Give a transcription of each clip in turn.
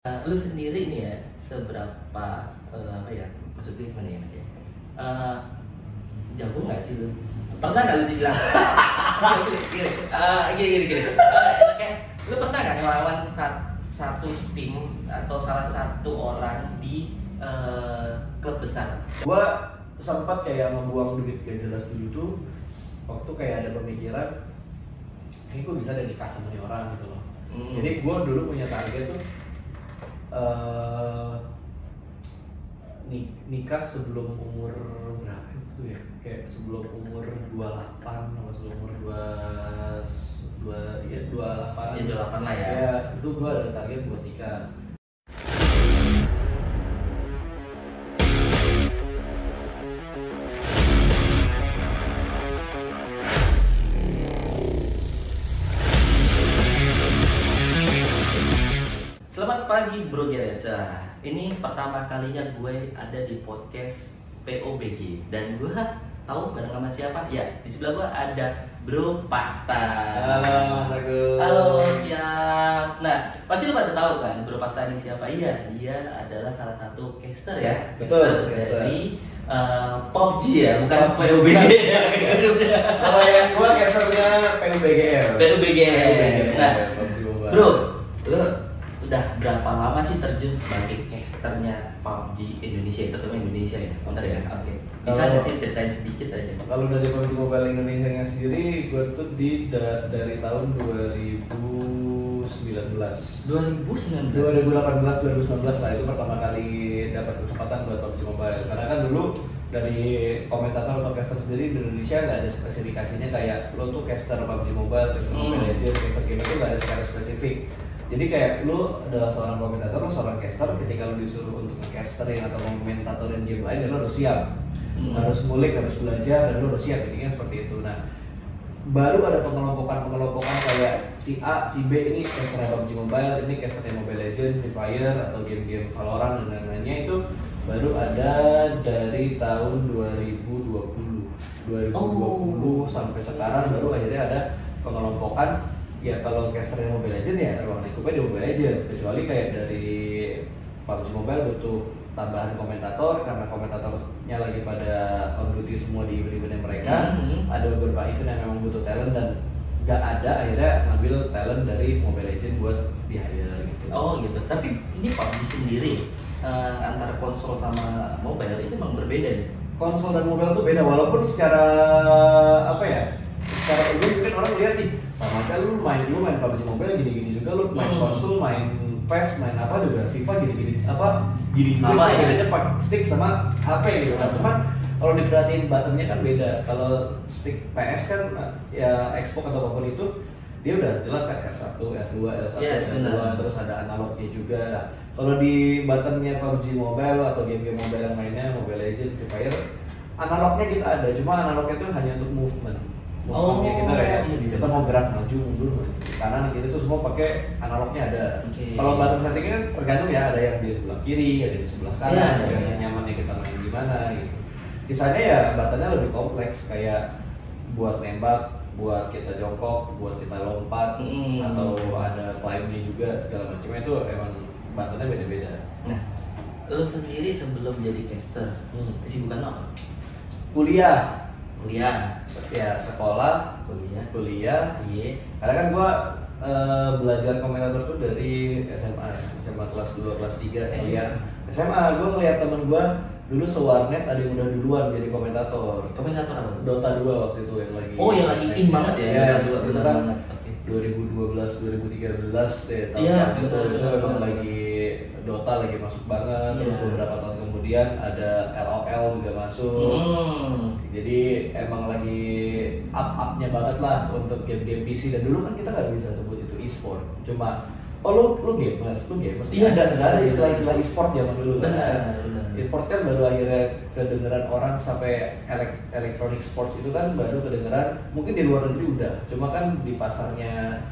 Lu sendiri nih ya, seberapa apa ya, maksudnya gimana ya? Eh, jago nggak sih lu? Pernah nggak lu dibilang? Gini. Kayak lu pernah nggak ngelawan satu tim atau salah satu orang di klub besar? Gua sempat kayak membuang duit gak jelas dulu tuh waktu kayak ada pemikiran kayak gue bisa deh nikah sama nih orang gitu loh. Jadi gue dulu punya target tuh nikah sebelum umur berapa itu ya, kayak sebelum umur 28 atau sebelum umur 28 Ya 28 lah ya. Ya itu gue ada target buat nikah. Selamat pagi Bro Gereja. Ini pertama kalinya gue ada di podcast POBG dan gue tahu bareng sama siapa? Ya, di sebelah gue ada Bro Pasta. Halo Mas Agus. Halo, siap. Nah, pasti lu pada tahu kan Bro Pasta ini siapa? Iya, dia adalah salah satu caster ya. Betul, caster dari PUBG ya, bukan POBG. Kalau yang gue casternya PUBGL. Nah, Bro, lu udah berapa lama sih terjun sebagai casternya PUBG Indonesia, terutama Indonesia ya? Bentar ya, oke. Bisa nggak sih ceritain sedikit aja? Kalau dari PUBG Mobile Indonesia-nya sendiri, gue tuh dari tahun 2019. 2019. 2018, 2019 lah itu pertama kali dapat kesempatan buat PUBG Mobile. Karena kan dulu dari komentator atau caster sendiri di Indonesia nggak ada spesifikasinya kayak lo tuh caster PUBG Mobile, caster Mobile Legends, caster game itu nggak ada secara spesifik. Jadi kayak lu adalah seorang komentator, lu seorang caster, ketika lu disuruh untuk nge-casterin atau komentatorin game lain, ya lu harus siap. Harus ngulik, harus belajar, dan lu harus siap, intinya seperti itu. Nah, baru ada pengelompokan kayak si A, si B ini casternya PUBG Mobile, ini casternya Mobile Legends, Free Fire, atau game-game Valorant dan lain-lainnya itu baru ada dari tahun 2020 sampai sekarang baru akhirnya ada pengelompokan. Ya kalau casternya Mobile Legends ya ruang lingkupnya di Mobile Legends, kecuali kayak dari PUBG Mobile butuh tambahan komentator karena komentatornya lagi pada on duty semua di event-eventnya mereka. Ada beberapa event yang memang butuh talent dan nggak ada, akhirnya ngambil talent dari Mobile Legends buat di hire gitu. Oh gitu. Tapi ini PUBG sendiri antara konsol sama mobile itu memang berbeda ya? Konsol dan mobile tuh beda, walaupun secara apa ya? Secara umum mungkin orang lihat nih sama aja, lu main PUBG Mobile gini-gini juga, lu main konsol, main PES, main apa juga FIFA gini-gini juga sama ya? Bedanya pakai stick sama HP gitu kan. Cuman kalau diperhatiin buttonnya kan beda. Kalau stick PS kan ya Xbox atau apapun itu dia udah jelas kan R1, R2, L1, Yes, R2, terus ada analognya juga. Nah, kalau di buttonnya PUBG Mobile atau game-game mobile yang lainnya, Mobile Legends, Free Fire, analognya kita ada, cuma analognya itu hanya untuk movement. Movementnya kita kayak kita mau gerak maju mundur kanan kiri itu semua pakai analognya ada. Kalau button settingnya kan tergantung ya, ada yang di sebelah kiri, ada di sebelah kanan, ada yang nyamannya kita main di mana gitu. Sisanya ya buttonnya lebih kompleks, kayak buat nembak, buat kita jongkok, buat kita lompat, atau ada climbnya juga segala macamnya, itu emang buttonnya beda-beda. Nah, lo sendiri sebelum jadi caster, kesibukan lo apa? Kuliah ya, sekolah, kuliah. Iya. Karena kan gua belajar komentator tuh dari SMA kelas 2, kelas 3 ya. SMA gua ngeliat temen gua dulu sewarnet ada yang udah duluan jadi komentator. Komentator apa tuh? Dota 2 waktu itu yang lagi. Oh, yang lagi in banget ya. Yes, benar banget. 2012 2013 deh tahun itu memang lagi Dota lagi masuk banget. Terus beberapa tahun kemudian ada LOL juga masuk. Jadi emang lagi up-upnya banget lah untuk game-game PC. Dan dulu kan kita nggak bisa sebut itu e-sport, cuma lu gamers. Iya, nggak ada istilah e-sport zaman dulu. Benar. E-sport kan baru akhirnya kedengeran orang, sampai electronic sports itu kan baru kedengeran. Mungkin di luar negeri udah, cuma kan di pasarnya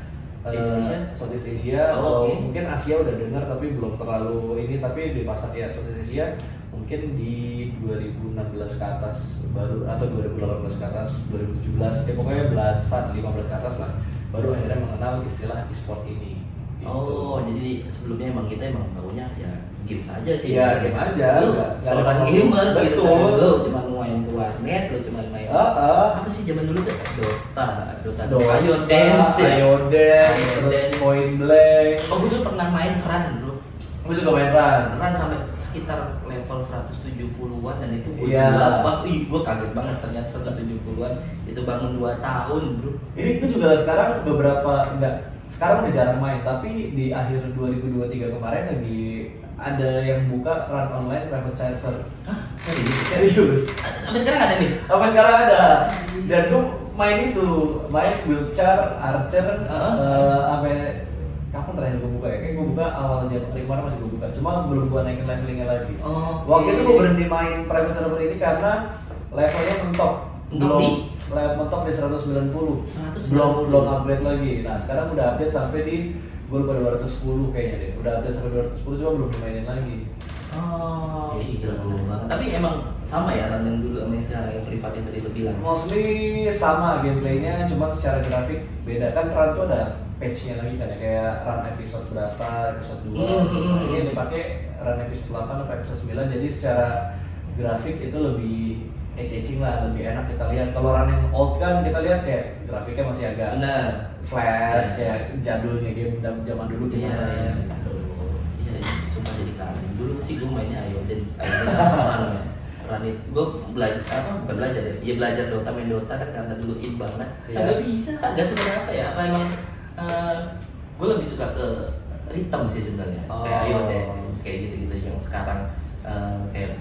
Indonesia, Southeast Asia atau mungkin Asia udah dengar tapi belum terlalu ini. Tapi di pasar ya Southeast Asia mungkin di 2016 ke atas baru, atau 2018 ke atas, 2017 ya pokoknya belasan, 15 ke atas lah, baru akhirnya mengenal istilah e-sport ini. Gitu. Oh, jadi sebelumnya emang kita tahunya ya game saja sih. Iya, game aja. Lu Nggak ada seorang apa-apa. gamers gitu kan. Betul. Lu cuma main ke warnet, lu cuma main apa sih zaman dulu tuh? Dota, Ayo Dance, Ayo Dance, terus Point Blank. Oh, gue dulu pernah main Run bro. Gue juga main Run. Run sampai sekitar level 170-an dan itu gue Iya. gue kaget banget ternyata 170-an itu bangun 2 tahun bro. Ini gue juga sekarang sekarang udah jarang main, tapi di akhir 2023 kemarin lagi ada yang buka Run online private server. Hah? Serius? Serius. Sampai sekarang ada nih? Sampai sekarang ada. Dan gue main wheelchair, archer, sampai kapan terakhir gue buka ya? Kayak gue buka awal Januari kemarin masih gue buka, cuma belum gue naikin levelingnya lagi. Oh, waktu itu gue berhenti main private server ini karena levelnya mentok. Mentok di 190. Belum upgrade lagi. Nah sekarang udah update sampai di gue lupa 210 kayaknya deh. Udah update sampai 210 cuma belum dimainin lagi. Oh, gila banget. Tapi emang sama ya Run yang dulu sama yang sekarang yang privat yang tadi lo bilang. Mostly sama gameplaynya, cuma secara grafik beda. Kan Run tuh ada patch-nya lagi kan ya, kayak Run episode berapa, episode 2. Nah, ini yang dipakai Run episode 8 sampai episode 9. Jadi secara grafik itu lebih catching lah, lebih enak kita lihat. Kalau Run yang old kan kita lihat kayak grafiknya masih agak flat, kayak jadulnya game zaman dulu gimana ya. Iya, sumpah jadi kangen. Dulu sih gue mainnya Ayo Dance Run itu gue belajar bukan belajar ya, iya belajar Dota, main Dota kan karena dulu in banget. Agak bisa, agak tuh kenapa ya? Apa emang gue lebih suka ke rhythm sih sebenarnya. Kayak Ayo Dance kayak gitu-gitu yang sekarang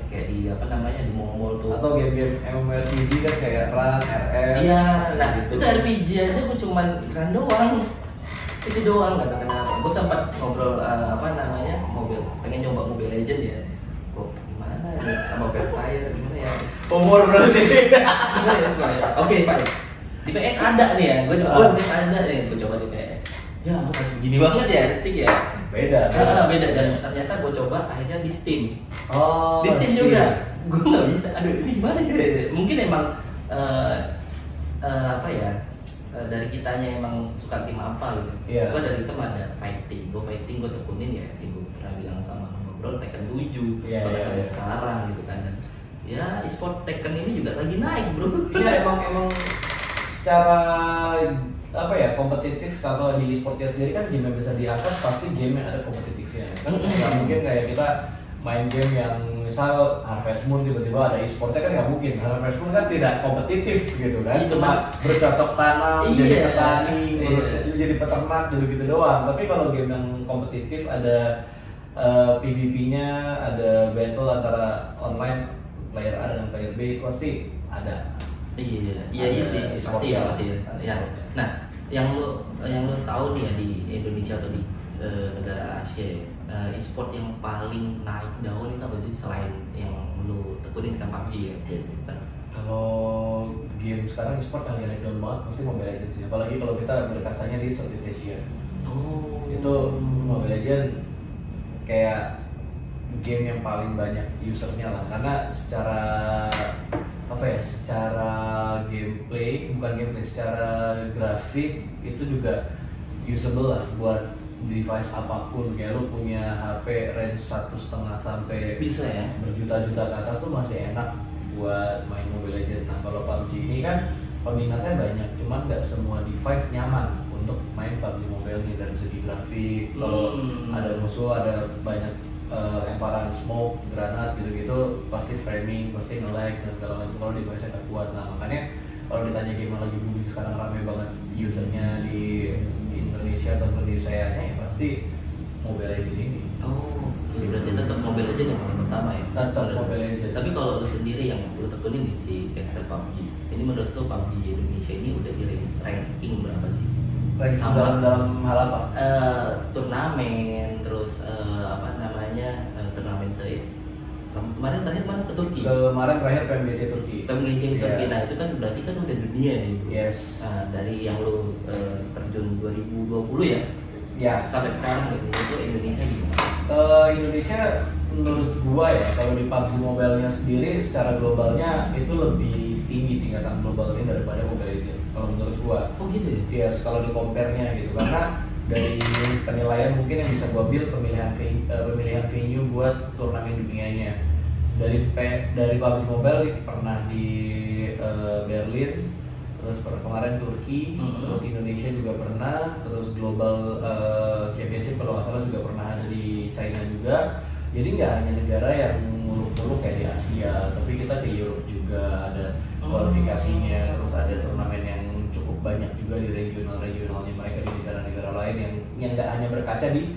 kayak di apa namanya di mall tuh, atau game-game MMORPG kan kayak Run, RF. Iya, nah gitu. itu RPG aja gue cuman Run doang. Itu doang, nggak tahu kenapa. Gue sempat ngobrol pengen coba Mobile Legend ya. Kok gimana ya? Sama Fire gimana ya? Umur berarti. Oke, Pak. Di PS ada nih ya. Gue coba di PS ada nih. Gue coba di PS. Ya, bukan gini banget ya, stick ya. Beda. Beda dan ternyata gue coba akhirnya di Steam. Oh. Di Steam juga. Gue nggak bisa. Aduh, ini gimana ya? Mungkin emang apa ya? Dari kitanya emang suka tim apa gitu. Yeah. Gue dari teman ada fighting, gue tekunin ya. Gue pernah bilang sama ngobrol Tekken 7, sampai sekarang gitu kan. Dan ya e-sport Tekken ini juga lagi naik bro. Iya emang secara apa ya kompetitif. Kalau di e-sportnya sendiri kan game yang bisa diangkat pasti game yang ada kompetitifnya. Kan nggak mungkin kayak kita main game yang misal Harvest Moon tiba-tiba ada e-sportnya kan nggak mungkin. Harvest Moon kan tidak kompetitif gitu kan, cuma bercocok tanam, jadi petani, jadi peternak, jadi gitu doang. Tapi kalau game yang kompetitif ada PvP-nya, ada battle antara online player A dengan player B, pasti ada. Iya sih, pasti ya. Nah, yang lo tahu nih ya di Indonesia atau di negara Asia ya, e-sport yang paling naik daun itu apa sih selain yang lo tekunin sekarang PUBG ya? Kalau game sekarang e-sport yang naik daun banget pasti Mobile Legends sih. Apalagi kalau kita berkacanya di Southeast Asia. Itu Mobile Legends kayak game yang paling banyak usernya lah, karena secara secara grafik itu juga usable lah buat device apapun. Kayak lu punya HP range 1,5 sampai bisa ya berjuta-juta ke atas tuh masih enak buat main Mobile Legends. Nah kalau PUBG ini kan peminatnya banyak, cuman nggak semua device nyaman untuk main PUBG Mobile nih dari segi grafik. Kalau ada musuh, ada banyak lemparan smoke, granat gitu-gitu, pasti framing, pasti nge-lag dan segala macam kalau device-nya tak kuat. Nah makanya kalau ditanya game yang lagi booming sekarang rame banget usernya di Indonesia ataupun di saya-nya ya pasti Mobile Legends ini. Berarti tetap Mobile Legends yang paling pertama ya? Tetap Mobile Legends. Tapi kalau lu sendiri yang lu tekunin di caster PUBG, ini menurut lu PUBG Indonesia ini udah di ranking berapa sih? Sama dalam hal apa? Turnamen, terus turnamen kemarin terakhir mana ke Turki? Kemarin terakhir PMBC Turki. PMBC Turki, nah itu kan berarti kan udah dunia nih bro. Yes. Nah, dari yang lu terjun 2020 ya? Ya. Sampai sekarang gitu, itu Indonesia gimana? Indonesia menurut gua ya, kalau di PUBG Mobile-nya sendiri secara globalnya itu lebih tinggi tingkatan globalnya daripada Mobile Legends. Kalau menurut gua. Oh gitu ya? Yes, kalau di compare-nya gitu. Karena dari penilaian mungkin yang bisa gua build pemilihan venue buat turnamen dunianya. Dari PUBG Mobile pernah di Berlin, terus kemarin Turki, terus Indonesia juga pernah, terus Global Championship kalau nggak salah juga pernah ada di China juga. Jadi nggak hanya negara yang muluk-muluk kayak di Asia, tapi kita ke Europe juga ada kualifikasinya, terus ada turnamen yang cukup banyak juga di regionalnya mereka di negara-negara lain yang nggak hanya berkaca di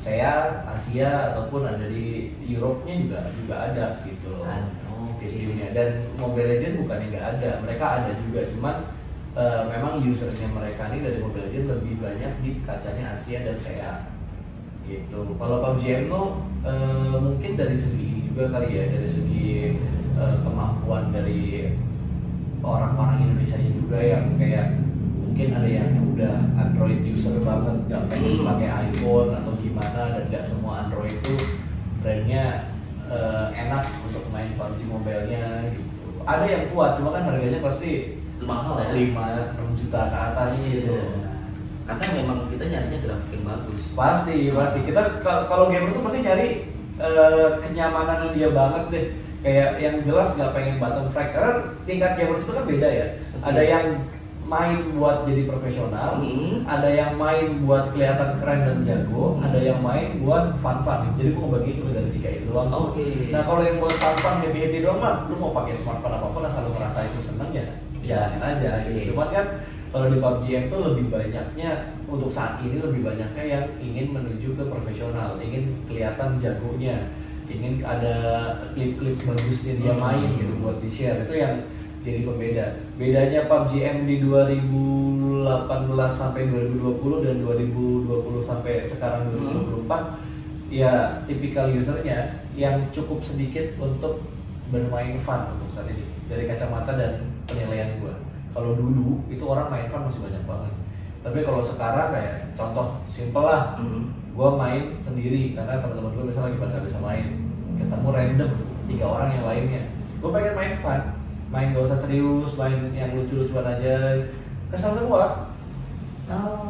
Asia ataupun ada di Europe-nya juga ada gitu loh. Videonya. Dan Mobile Legends bukannya nggak ada, mereka ada juga, cuman memang usernya mereka ini dari Mobile Legends lebih banyak di kacanya Asia dan gitu. Kalau PUBG MO mungkin dari segi ini juga kali ya, dari segi kemampuan dari orang-orang Indonesia juga yang kayak mungkin ada yang udah Android user banget, nggak pengen pakai iPhone atau gimana, dan nggak semua Android itu brandnya enak untuk main PUBG Mobile-nya gitu. Ada yang kuat, cuma kan harganya pasti mahal ya, 5-6 juta ke atas gitu. Karena memang kita nyarinya grafik yang bagus. Pasti. Kita kalau gamers tuh pasti nyari kenyamanannya dia banget deh. Kayak yang jelas nggak pengen bottom frag, karena tingkat gamers itu kan beda ya. Ada yang main buat jadi profesional, ada yang main buat kelihatan keren dan jago, ada yang main buat fun-fun. Jadi gue bagi itu dari 3 itu doang. Nah kalau yang buat fun-fun happy doang mah, lu mau pakai smartphone apapun asal lu merasa itu seneng ya jalanin aja gitu. Cuman kan kalau di PUBG itu lebih banyaknya, untuk saat ini lebih banyaknya yang ingin menuju ke profesional, ingin kelihatan jagonya, ingin ada klip-klip bagusnya dia main gitu buat di share. Itu yang jadi pembeda. Bedanya PUBG M di 2018 sampai 2020 dan 2020 sampai sekarang 2024 ya tipikal usernya yang cukup sedikit untuk bermain fun untuk saat ini dari kacamata dan penilaian gua. Kalau dulu itu orang main fun masih banyak banget. Tapi kalau sekarang kayak contoh simple lah, gua main sendiri karena teman-teman gua misalnya lagi pada nggak bisa main, ketemu random 3 orang yang lainnya, gua pengen main fun, main gak usah serius, main yang lucu-lucuan aja. Kesel semua.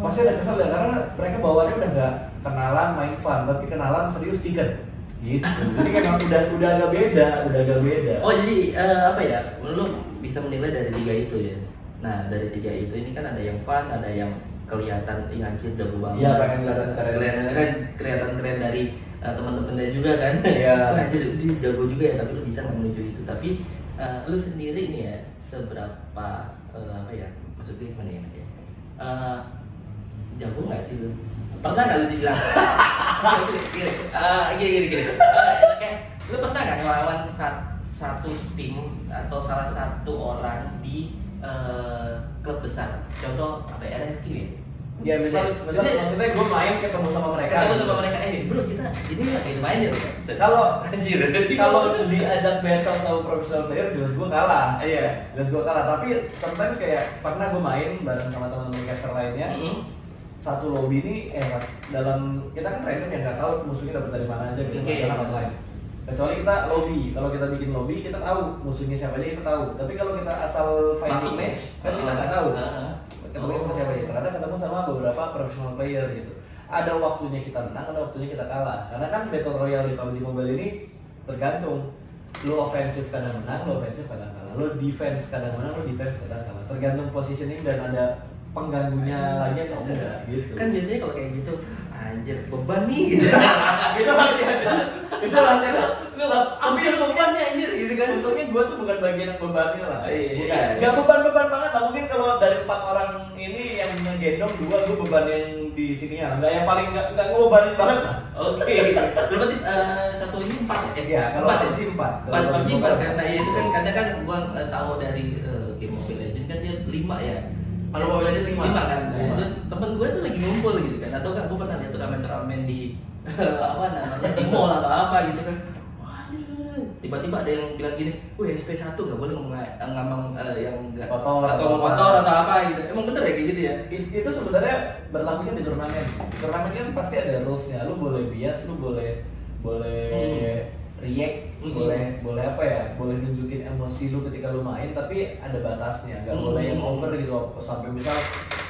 Pasti ada kesel ya, karena mereka bawaannya udah gak kenalan main fun, tapi kenalan serius chicken gitu. Jadi kan udah agak beda. Oh jadi apa ya, lu bisa menilai dari 3 itu ya. Nah dari 3 itu ini kan ada yang fun, ada yang kelihatan anjir jago banget. Iya, pengen kelihatan keren dari teman-temannya juga kan. Iya. Anjir dia jago juga ya, tapi lu bisa menuju itu. Tapi lu sendiri nih ya, seberapa apa ya, maksudnya gimana ya, jago nggak sih lu? Pernah nggak lu dibilang gini kayak lu pernah nggak ngelawan satu tim atau salah satu orang di klub besar, contoh apa ya, RRQ ya? Ya maksudnya gue main ketemu sama mereka. Bro kita ini nggak gitu main ya? Kalau diajak battle sama professional player jelas gue kalah. Iya, jelas gue kalah. Tapi sometimes kayak pernah gue main bareng sama teman-teman caster lainnya. Satu lobby ini dalam kita kan random yang nggak tahu musuhnya dapat dari mana aja gitu. Online. Kecuali kita lobby, kalau kita bikin lobby kita tahu musuhnya siapa aja, kita tahu. Tapi kalau kita asal fighting match kan kita nggak tahu. Ketemu sama siapa aja, ternyata ketemu sama beberapa professional player gitu. Ada waktunya kita menang, ada waktunya kita kalah. Karena kan Battle Royale di PUBG Mobile ini tergantung. Lu offensive kadang menang, lu offensive kadang kalah. Lu defense kadang menang, lu defense kadang kalah. Tergantung positioning dan ada pengganggunya lagi atau enggak gitu. Kan biasanya kalau kayak gitu, anjir beban nih gitu. Itu pasti ada. Itu pasti ada. Ambil bebannya anjir gitu kan. Untungnya gue tuh bukan bagian yang bebannya lah. Iya. Gak beban-beban banget lah. Mungkin kalau dari 4 orang ini yang ngegendong 2, gue beban yang di sini ya. Gak yang paling gak ngebebanin banget lah. Oke. Berarti satu ini 4 ya? Kalau 4 karena ya itu kan kadang kan gue tahu dari game Mobile Legends kan dia 5 ya. Kalau Mobile Legends 5 kan. Nah, temen gue tuh lagi ngumpul gitu kan. Atau kan gue pernah lihat turnamen di apa namanya di mall atau apa gitu kan. Tiba-tiba ada yang bilang gini, SP1 gak boleh ngomong yang nggak motor atau apa gitu. Emang bener ya kayak gitu ya? Itu sebenarnya berlakunya di turnamen. Turnamen kan pasti ada rulesnya. Lu boleh bias, lu boleh react, boleh apa ya? Boleh nunjukin emosi lu ketika lu main, tapi ada batasnya. Gak boleh yang over gitu. Sampai misal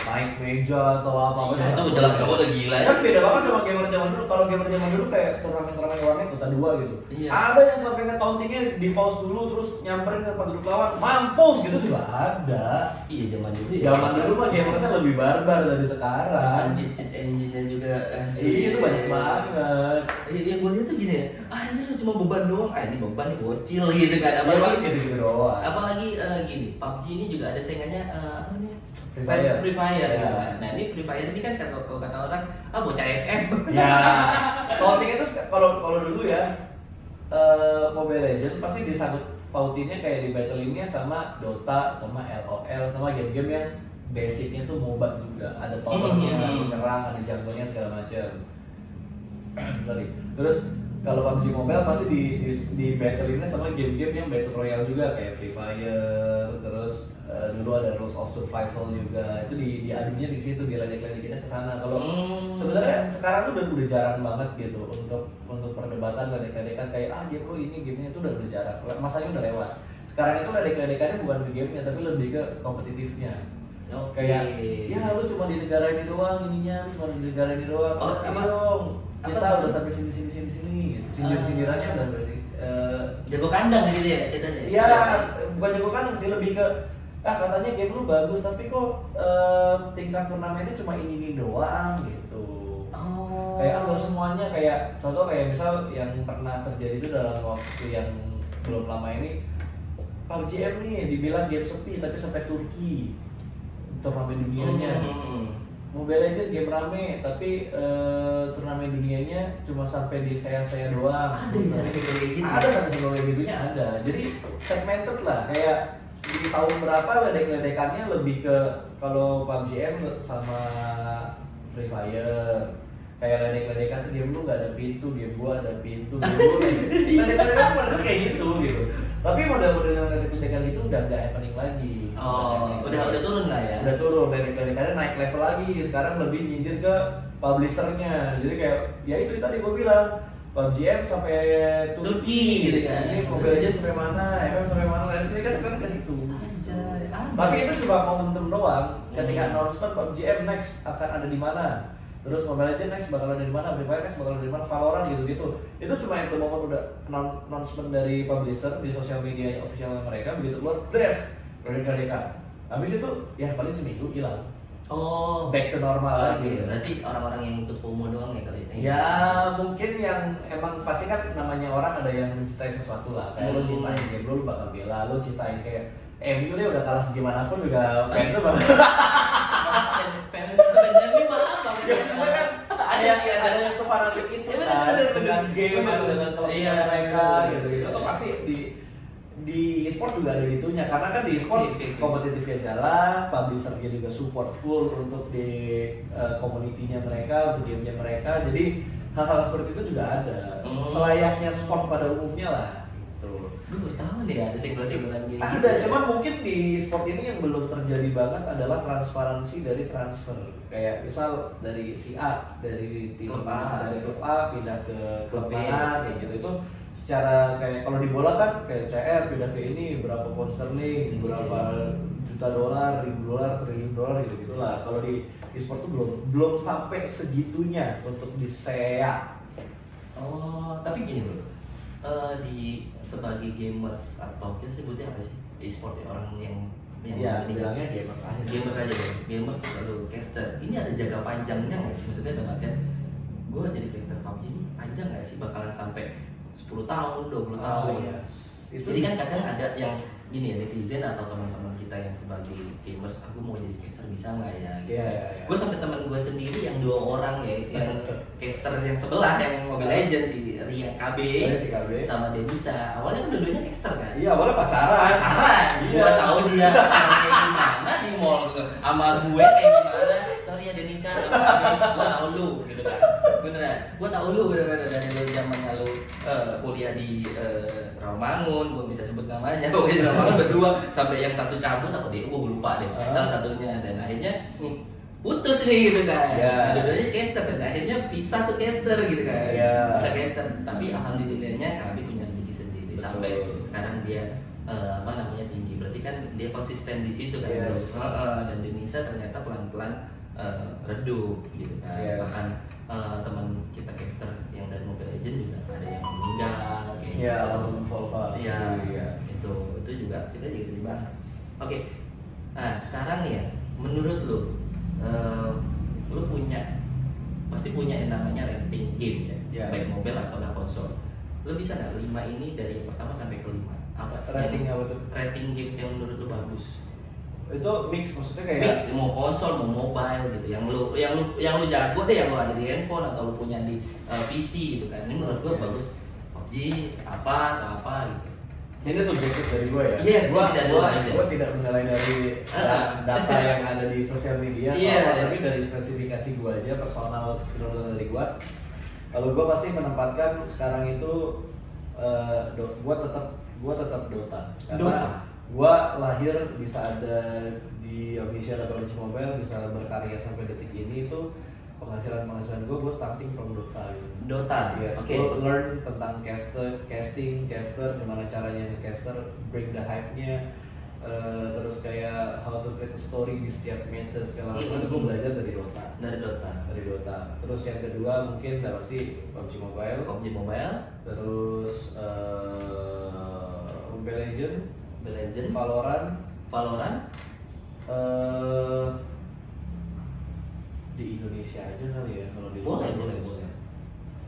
naik meja atau apa. Ya, itu jelas kamu udah gila ya. Kan beda banget sama gamer zaman dulu. Kalau gamer zaman dulu kayak turnamen warnet Dota 2 gitu. Iya. Ada yang sampai ke tauntingnya di pause dulu terus nyamperin ke penduduk lawan, mampus gitu juga ada. Iya zaman dulu ya. Zaman dulu mah gamersnya lebih barbar dari sekarang. Cheat engine-nya juga. Iya itu banyak banget. Yang gue lihat tuh gini ya, anjir lu cuma beban doang, ini beban nih bocil gitu kan. Apalagi gitu doang. Apalagi gini, PUBG ini juga ada saingannya apa namanya? Free Fire. Ya. Ya. Nah ini Free Fire ini kan kalau kata orang, bocah MM. Ya, taunting itu kalau dulu ya Mobile Legends pasti disangkut pautinnya kayak di battling-nya sama Dota, sama LOL, sama game-game yang basicnya tuh MOBA juga. Ada towernya, ada penyerang, ada jungle-nya segala macam. Sorry. Terus kalau PUBG Mobile pasti di battling-nya sama game-game yang battle royale juga kayak Free Fire, terus dulu ada Rules of Survival juga. Itu diadunya di situ, diledek-ledekinnya ke sana. Kalau sebenarnya sekarang tuh udah jarang banget gitu untuk perdebatan ledek-ledekan kayak game lo ini gamenya itu udah jarang. Masanya udah lewat. Sekarang itu ledek-ledekannya bukan ke gamenya tapi lebih ke kompetitifnya. Kayak ya lu cuma di negara ini doang ininya, lu cuma di negara ini doang. Apa dong? Kita udah sampai sini gitu. Sindirannya udah bersih. Jago kandang gitu ya ceritanya. Iya, bukan jago kandang sih, lebih ke katanya game lu bagus tapi kok tingkat turnamennya cuma ini doang gitu. Kayak enggak semuanya, kayak contoh kayak misal yang pernah terjadi itu dalam waktu yang belum lama ini PUBG M nih dibilang game sepi tapi sampai Turki turnamen dunianya. Mobile Legends game rame tapi turnamen dunianya cuma sampai di saya doang. Ada yang sampai gitu. Ada sampai kayak gitunya ada. Jadi segmented lah, kayak di tahun berapa ledek-ledekannya lebih ke kalau PUBG M sama Free Fire. Kayak ledek-ledekan tuh game lu gak ada pintu, game gua ada pintu. Ledek-ledekan model kayak gitu. Tapi model-model yang ledek-ledekan itu udah gak happening lagi. Udah turun lah ya. Udah turun, ledek-ledekannya naik level lagi. Sekarang lebih nyindir ke publishernya. Jadi kayak ya itu tadi gua bilang PUBG M sampai Turki gitu kan. Ini Mobile Legends sampai mana, FM sampai mana, ledek-ledekan kan ke situ. Tapi itu cuma momentum doang. Ketika announcement PUBG M next akan ada di mana, terus Mobile Legends next bakal ada di mana, Free Fire next bakal ada di mana, Valorant gitu-gitu. Itu cuma itu momen udah announcement dari publisher di sosial media official mereka, begitu keluar, blast, ledek-ledekan. Habis itu ya paling seminggu hilang. Back to normal lagi. Berarti orang-orang yang ikut FOMO doang ya kali ini. Ya mungkin yang emang pasti kan namanya orang ada yang mencintai sesuatu lah. Kayak lo cintain game lo bakal bela, lo cintain kayak MU deh udah kalah segimana pun juga fansnya banget. Fans MU malah ada yang sefanatik itu kan dengan game atau dengan klub mereka gitu. Itu pasti di e-sport juga ada itunya, karena kan di e-sport kompetitifnya jalan, publishernya juga support full untuk di community-nya mereka, untuk gamenya mereka. Jadi hal-hal seperti itu juga ada. Selayaknya sport pada umumnya lah. Gue baru tahu nih ada single-singlean gitu. Ada, cuman mungkin di sport ini yang belum terjadi banget adalah transparansi dari transfer. Kayak misal dari si A, dari klub A pindah ke klub B, kayak gitu. Itu secara kayak kalau di bola kan kayak CR pindah ke ini berapa pound sterling, berapa juta dolar, ribu dolar, triliun dolar gitu gitulah. Kalau di e-sport tuh belum sampai segitunya untuk di-share. Tapi gini bro. Di sebagai gamers atau kita sebutnya apa sih, e-sport ya, orang yang ya bilangnya gamers aja. Gamers lalu caster. Ini ada jangka panjangnya nggak sih? Maksudnya dalam artian gue jadi caster PUBG ini panjang nggak sih, bakalan sampai 10 tahun, 20 tahun? Jadi kan kadang ada yang gini ya, netizen atau teman-teman kita yang sebagai gamers, aku mau jadi caster bisa nggak ya? Gitu. Gue sampai teman gue sendiri yang 2 orang ya, yang caster yang sebelah yang Mobile Legends si Ria KB sama Denisa. Awalnya kan dua-duanya caster kan? Iya, awalnya pacaran. Gue tahu dia kayak gimana di mall gitu, sama gue kayak gimana. Sorry ya Denisa, gue tahu lu gitu kan. Beneran, gue tahu lu bener-bener dari lu zaman lu kuliah di Rawamangun, gue bisa sebut namanya. Pokoknya Rawamangun berdua sampai yang satu cabut apa dia, gue lupa deh salah satunya, dan akhirnya putus nih gitu kan. Dua-duanya caster dan akhirnya pisah tuh caster gitu kan. Bisa caster, tapi alhamdulillahnya kami punya rezeki sendiri sampai sekarang dia apa namanya tinggi. Berarti kan dia konsisten di situ kan. Yes. Dan Denisa ternyata pelan-pelan redup gitu kan. Yes. Bahkan teman kita caster yang dari Mobile Legends juga ada yang meninggal kayak Iya, gitu. almarhum Volva. Iya, Iya. itu juga kita juga sedih banget. Oke, nah sekarang ya, menurut lu pasti punya yang namanya rating game ya, Iya. baik mobile atau konsol. Lu bisa nggak 5 ini dari yang pertama sampai ke 5? Apa? Rating apa tuh? Rating games yang menurut lu bagus. Itu mix, maksudnya kayak Mix, mau konsol mau mobile gitu, yang lu jago deh, yang lu ada di handphone atau lu punya di PC gitu kan. Ini menurut gua Oke. bagus. PUBG apa atau apa gitu. ini subjektif dari gue ya. Yes, gua dari lu aja. tidak menilai dari data yang ada di sosial media, Iya. tapi dari spesifikasi gue aja, personal menurut dari gue. Kalau gue pasti menempatkan sekarang itu gue tetap Dota. Karena gue lahir bisa ada di official PUBG Mobile, bisa berkarya sampai detik ini itu penghasilan gue starting from Dota gitu. Dota, Yes, oke. gue learn tentang casting, gimana caranya nge-caster, bring the hype-nya, terus kayak how to create a story di setiap match dan segala macam. Gue belajar dari Dota. Dari Dota. Terus yang kedua mungkin udah pasti PUBG Mobile. Terus Mobile Legends, Valorant. Di Indonesia aja kali ya, kalau di Boleh. Indonesia.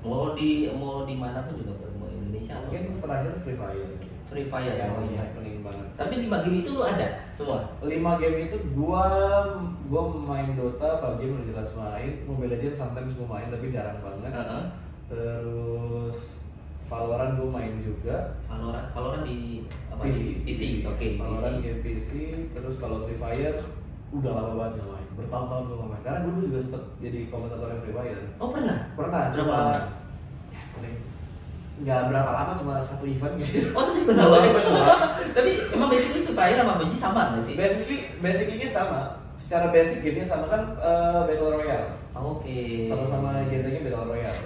Mau di mana pun juga boleh, mau Indonesia atau Mungkin terakhir Free Fire ya. yang happening banget. Tapi 5 game itu lu ada semua. 5 game itu gua main Dota, PUBG udah jelas main, Mobile Legends sometimes gua main tapi jarang banget. Terus Valorant gua main juga. Valorant di apa? PC. Oke. Valorant game PC. Terus kalau Free Fire udah lama banget nggak main, bertahun-tahun gua nggak main. Karena gua dulu juga sempet jadi komentator Free Fire. Oh pernah? Pernah. Berapa Cuma lama? nggak berapa lama, cuma satu event gitu. Oh satu event. Tapi emang basically Free Fire sama PUBG sama nggak sih? Basically sama. Secara basic gamenya sama kan, Battle Royale. Oke. Sama-sama genrenya Battle Royale.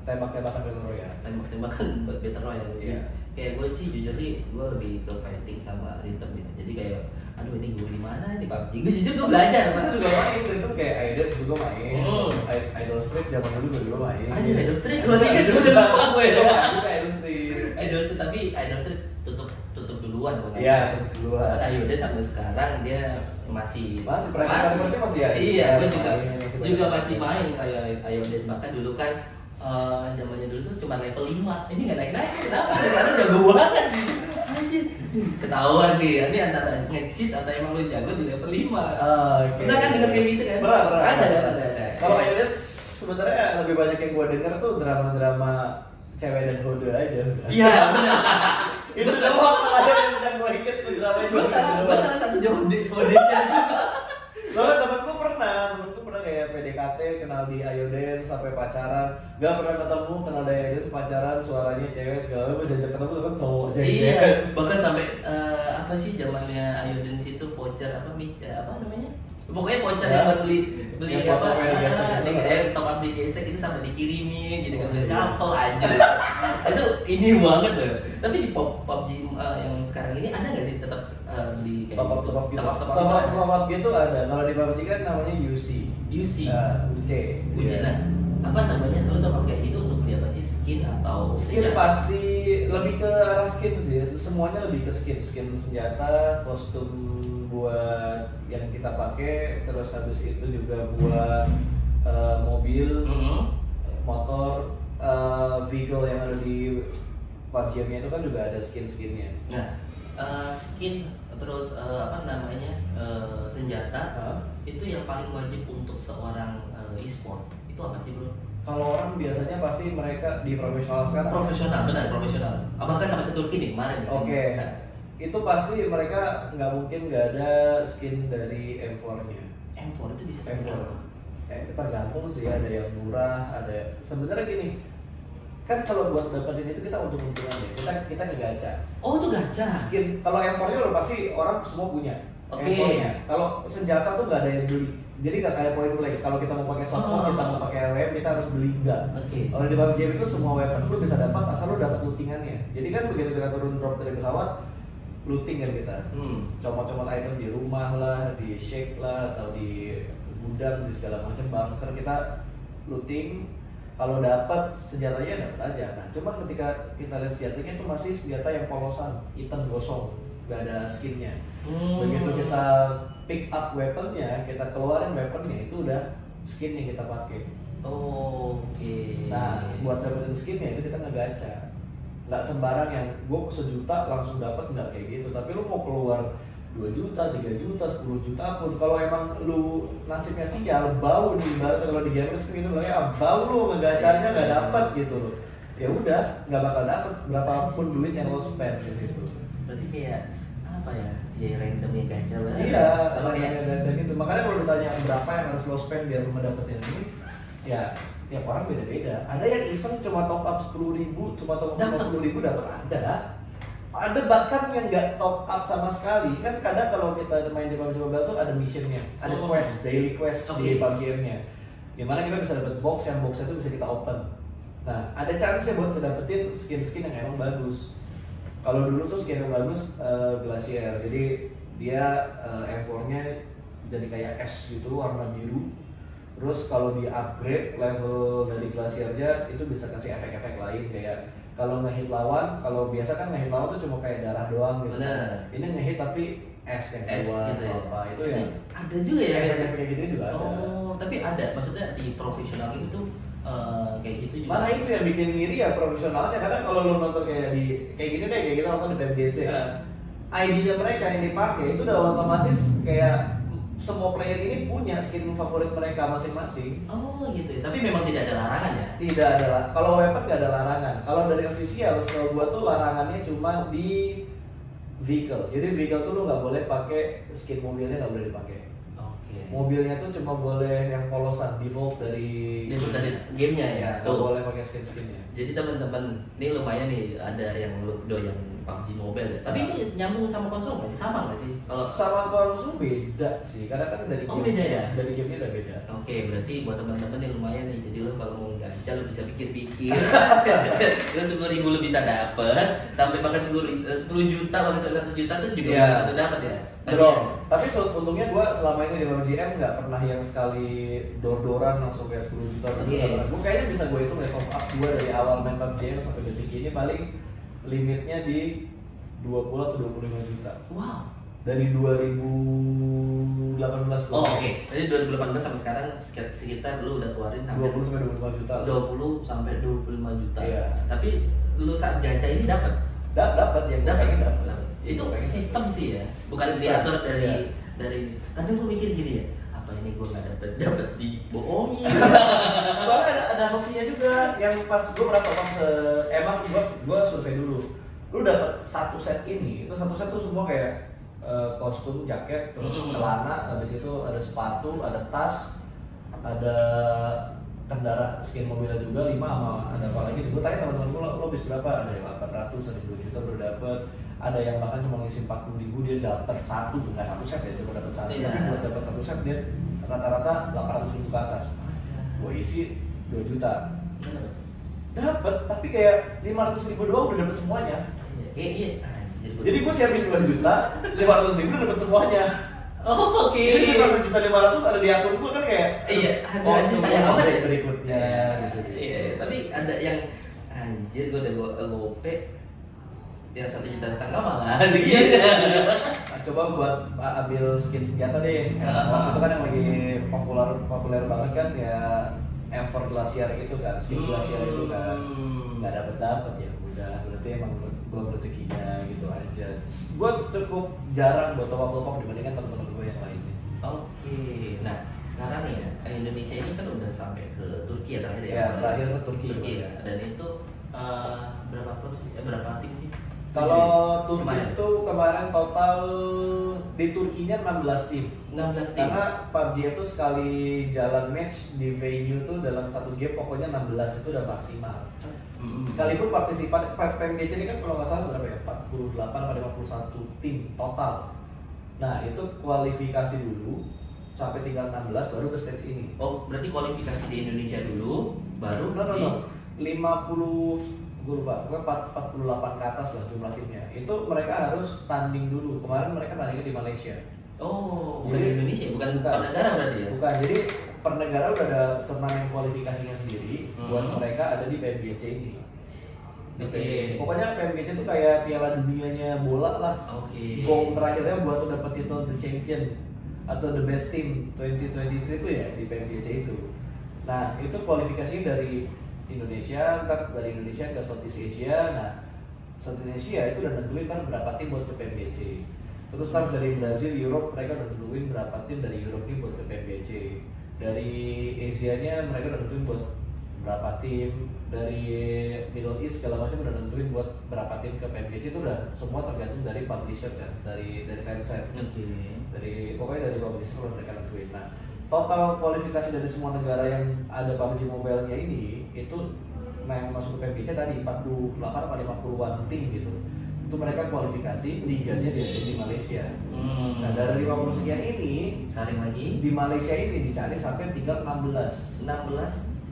Tembak-tembakan Battle Royale. Tembak-tembakan Battle Royale. Iya. Kayak gue sih jujur nih, gue lebih ke fighting sama rhythm gitu. Jadi kayak, aduh ini gue di mana di PUBG? Gue jujur gue belajar. Itu juga main, itu kayak Idol juga main. Idol Street zaman dulu juga main. Anjir Idol Street, gue sih udah lupa gue ya. Idol Street. Idol Street, tapi Idol Street tutup duluan gue. Iya, tutup duluan. Ayo deh sampai sekarang dia masih servernya masih ya. Iya, gue juga masih main kayak Ayo deh, bahkan dulu kan zamannya dulu tuh cuma level 5. Ini nggak naik-naik, kenapa? Karena jago banget gitu. Anjir, ketahuan nih, ini antara nge-cheat atau emang lu jago di level 5. Pernah kan denger kayak gitu kan? Pernah. Ada. Kalau Idol sebenarnya lebih banyak yang gue denger tuh drama-drama cewek dan kode aja. Iya, benar. Itu doang aja yang bisa gue inget tuh drama Gue salah satu kodenya juga. Soalnya temenku pernah kayak PDKT, kenal di Ayoden sampai pacaran, gak pernah ketemu, kenal di Ayoden pacaran, suaranya cewek segala macam, diajak ketemu kan cowok aja. Iya, bahkan sampai apa sih zamannya Ayoden situ voucher apa namanya? Pokoknya voucher yang buat beli ya, apa? Top up di gesek itu sampai dikirimin gitu kan, kapal aja. Itu ini banget loh. Tapi di PUBG yang sekarang ini ada nggak sih tetap di top up gitu ada. Kalau di PUBG kan namanya UC. UC. Nah, apa namanya? Kalau top up kayak gitu untuk beli apa sih? Skin atau skin? Pasti lebih ke arah skin sih. Semuanya lebih ke skin senjata, kostum buat yang kita pakai, terus habis itu juga buat mobil, motor, vehicle yang ada di PUBG-nya itu kan juga ada skin-skinnya. Nah, skin terus apa namanya senjata itu yang paling wajib untuk seorang e-sport itu apa sih bro? Kalau orang biasanya pasti mereka di profesional sekarang. Profesional. Bahkan sampai ke Turki nih kemarin. Oke. Itu pasti mereka nggak mungkin nggak ada skin dari M4-nya. M4 itu bisa M4. Tergantung sih, ada yang murah, ada. Sebenarnya gini, kan kalau buat dapetin itu kita untung-untungan ya. Kita ngegacha. Oh itu gacha. Skin kalau M4-nya udah pasti orang semua punya. Oke. M4-nya. Kalau senjata tuh nggak ada yang beli. Jadi nggak kayak point blank. Kalau kita mau pakai shotgun, kita mau pakai LM, kita harus beli enggak. Oke. Kalau di PUBG itu semua weapon lu bisa dapat asal lu dapat lootingannya. Jadi kan begitu kita turun drop dari pesawat, looting kan kita. Comot-comot item di rumah lah, di shake lah, atau di gudang, di segala macam bunker kita looting. Kalau dapat senjatanya dapat aja. Nah, cuman ketika kita lihat senjatanya itu masih senjata yang polosan, hitam gosong, nggak ada skinnya. Begitu kita pick up weaponnya, kita keluarin weaponnya itu udah skin yang kita pakai. Oke. Nah, buat dapetin skinnya itu kita ngegacha. Nggak sembarang yang gue sejuta langsung dapat, nggak kayak gitu. Tapi lu mau keluar 2 juta, 3 juta, 10 juta pun, kalau emang lu nasibnya sial, bau nih, ibaratnya kalau di gamers gitu lah ya, bau lu ngegacanya nggak dapat gitu loh. Ya udah, nggak bakal dapat berapapun duit yang lo spend gitu. Berarti kayak apa ya? Ya randomnya gacha banget. Iya, sama kayak gacha gitu. Makanya kalau ditanya berapa yang harus lo spend biar lo mendapatkan ini, ya tiap orang beda-beda. Ada yang iseng cuma top up 10.000, cuma top up 50.000 dapat, ada. Ada bahkan yang nggak top up sama sekali. Kan kadang kalau kita main di PUBG Mobile tuh ada missionnya, ada quest, daily quest di PUBG-nya. Dimana kita bisa dapat box, yang box itu bisa kita open. Nah, ada chance-nya buat ngedapetin skin-skin yang emang bagus. Kalau dulu tuh skin yang bagus Glacier, jadi dia M4-nya jadi kayak es gitu, warna biru. Terus kalau di upgrade level dari Glaciernya itu bisa kasih efek-efek lain kayak kalau ngehit lawan, kalau biasa kan ngehit lawan tuh cuma kayak darah doang gitu. Bener. Ini ngehit tapi es yang keluar gitu ya. apa itu ya. Ada juga ya Efek-efek gitu juga ada. Oh, tapi ada maksudnya di profesional game itu kayak gitu juga. Mana itu yang bikin ngiri ya profesionalnya, karena kalau lo nonton kayak di kayak gini deh, kayak kita nonton di PUBG ID-nya mereka yang dipakai itu udah otomatis kayak semua player ini punya skin favorit mereka masing-masing. Oh gitu ya. Tapi memang tidak ada larangan ya? Tidak ada. Kalau weapon nggak ada larangan. Kalau dari official, setahu gua tuh larangannya cuma di vehicle. Jadi vehicle tuh lu nggak boleh pakai skin mobilnya, nggak boleh dipakai. Oke. Mobilnya tuh cuma boleh yang polosan default dari gamenya ya. Nggak boleh pakai skin-skinnya. Jadi teman-teman, ini lumayan nih ada yang doyan PUBG Mobile ya. Tapi ini nyambung sama konsol nggak sih? Sama nggak sih? Kalau sama konsol beda sih, karena kan dari game beda ya? Dari gamenya udah beda. Oke, berarti buat teman-teman yang lumayan nih. Jadi lo kalau mau gacha lo bisa pikir-pikir. Lo 10.000 lo bisa dapet, sampai bahkan 10 juta, bahkan 100 juta tuh juga bisa dapat ya. Bro, tapi untungnya gua selama ini di PUBG M nggak pernah yang sekali dor-doran langsung kayak 10 juta. Gue kayaknya bisa gue hitung ya top up gue dari awal main PUBG M sampai detik ini paling limitnya di 20 atau 25 juta. Wow. Dari 2018 Oh, oke. Jadi 2018 sampai sekarang sekitar lu udah keluarin 20 sampai 25 juta. 20 sampai 25 juta. Iya. Tapi lu saat gacha ini dapat yang dapat. Itu sistem sih ya. Bukan diatur dari kadang gue mikir gini ya. Apa ini gue nggak dapat dibohongi? Soalnya ada hokinya juga yang pas gue berapa bang emang gue survei dulu. Lu dapat satu set ini, itu satu set tuh semua kayak kostum, jaket, terus celana, habis itu ada sepatu, ada tas, ada kendaraan skin mobilnya juga 5 sama ada apa lagi. Gue tanya teman-teman gue, lo habis berapa? Ada yang 800, ada 2 juta baru dapet. Ada yang bahkan cuma ngisi 40.000 dia dapat satu, nggak satu set ya, cuma dapat satu. Tapi buat dapat satu set dia rata-rata 800.000 ke atas. Gue isi 2 juta. Dapat, tapi kayak 500.000 doang udah dapat semuanya. Iya. Jadi gue siapin 2 juta, 500.000 udah dapat semuanya. Oh, oke. Jadi sisa 1.500.000 ada di akun gue kan kayak. Iya, ada saya update berikutnya. Iya, tapi ada yang anjir gue udah gope yang 1,5 juta malah segitu. Nah, coba buat ambil skin senjata deh. Waktu itu kan yang lagi populer banget kan ya M4 Glacier itu kan, skin Glacier itu kan nggak dapet ya udah, berarti emang belum rezekinya gitu aja. Gue cukup jarang buat top-up dibandingkan teman-teman gue yang lainnya. Oke, nah sekarang nih ya Indonesia ini kan udah sampai ke Turki ya terakhir ya. Ya terakhir ke Turki ya. Dan itu berapa klub sih? Berapa tim sih? Kalau Turki itu kemarin total di Turkinya 16 tim. 16 tim. Karena PUBG itu sekali jalan match di venue tuh dalam satu game pokoknya 16 itu udah maksimal. Sekalipun partisipan PMGC ini kan kalau nggak salah berapa ya? 48 atau 51 tim total. Nah itu kualifikasi dulu sampai tinggal 16 baru ke stage ini. Oh, berarti kualifikasi di Indonesia dulu, baru No. 50, gue lupa, pokoknya 48 ke atas lah jumlah timnya. Itu mereka harus tanding dulu. Kemarin mereka tandingnya di Malaysia. Oh, bukan Jadi, di Indonesia, bukan per negara berarti ya? Bukan, jadi per negara udah ada turnamen kualifikasinya sendiri buat mereka ada di PMGC ini. Oke. Pokoknya PMGC itu kayak piala dunianya bola lah. Oke. Goal terakhirnya buat lo dapet titel the champion atau the best team 2023 itu ya di PMGC itu. Nah itu kualifikasinya dari Indonesia, ntar dari Indonesia ke Southeast Asia. Nah Southeast Asia itu udah nentuin ntar berapa tim buat ke PMGC. Terus ntar dari Brazil, Europe mereka udah nentuin berapa tim dari Europe ini buat ke PMGC. Dari Asia-nya mereka udah nentuin buat berapa tim. Dari Middle East segala macam udah nentuin buat berapa tim ke PMGC. Itu udah semua tergantung dari publisher kan, dari Tencent. Dari pokoknya dari publisher udah mereka nentuin. Nah total kualifikasi dari semua negara yang ada PUBG Mobile-nya ini itu yang masuk ke PMGC tadi 48 atau 50-an tim gitu. Itu mereka kualifikasi liganya diadain di Malaysia. Nah dari 50 sekian ini saring lagi di Malaysia ini dicari sampai tinggal 16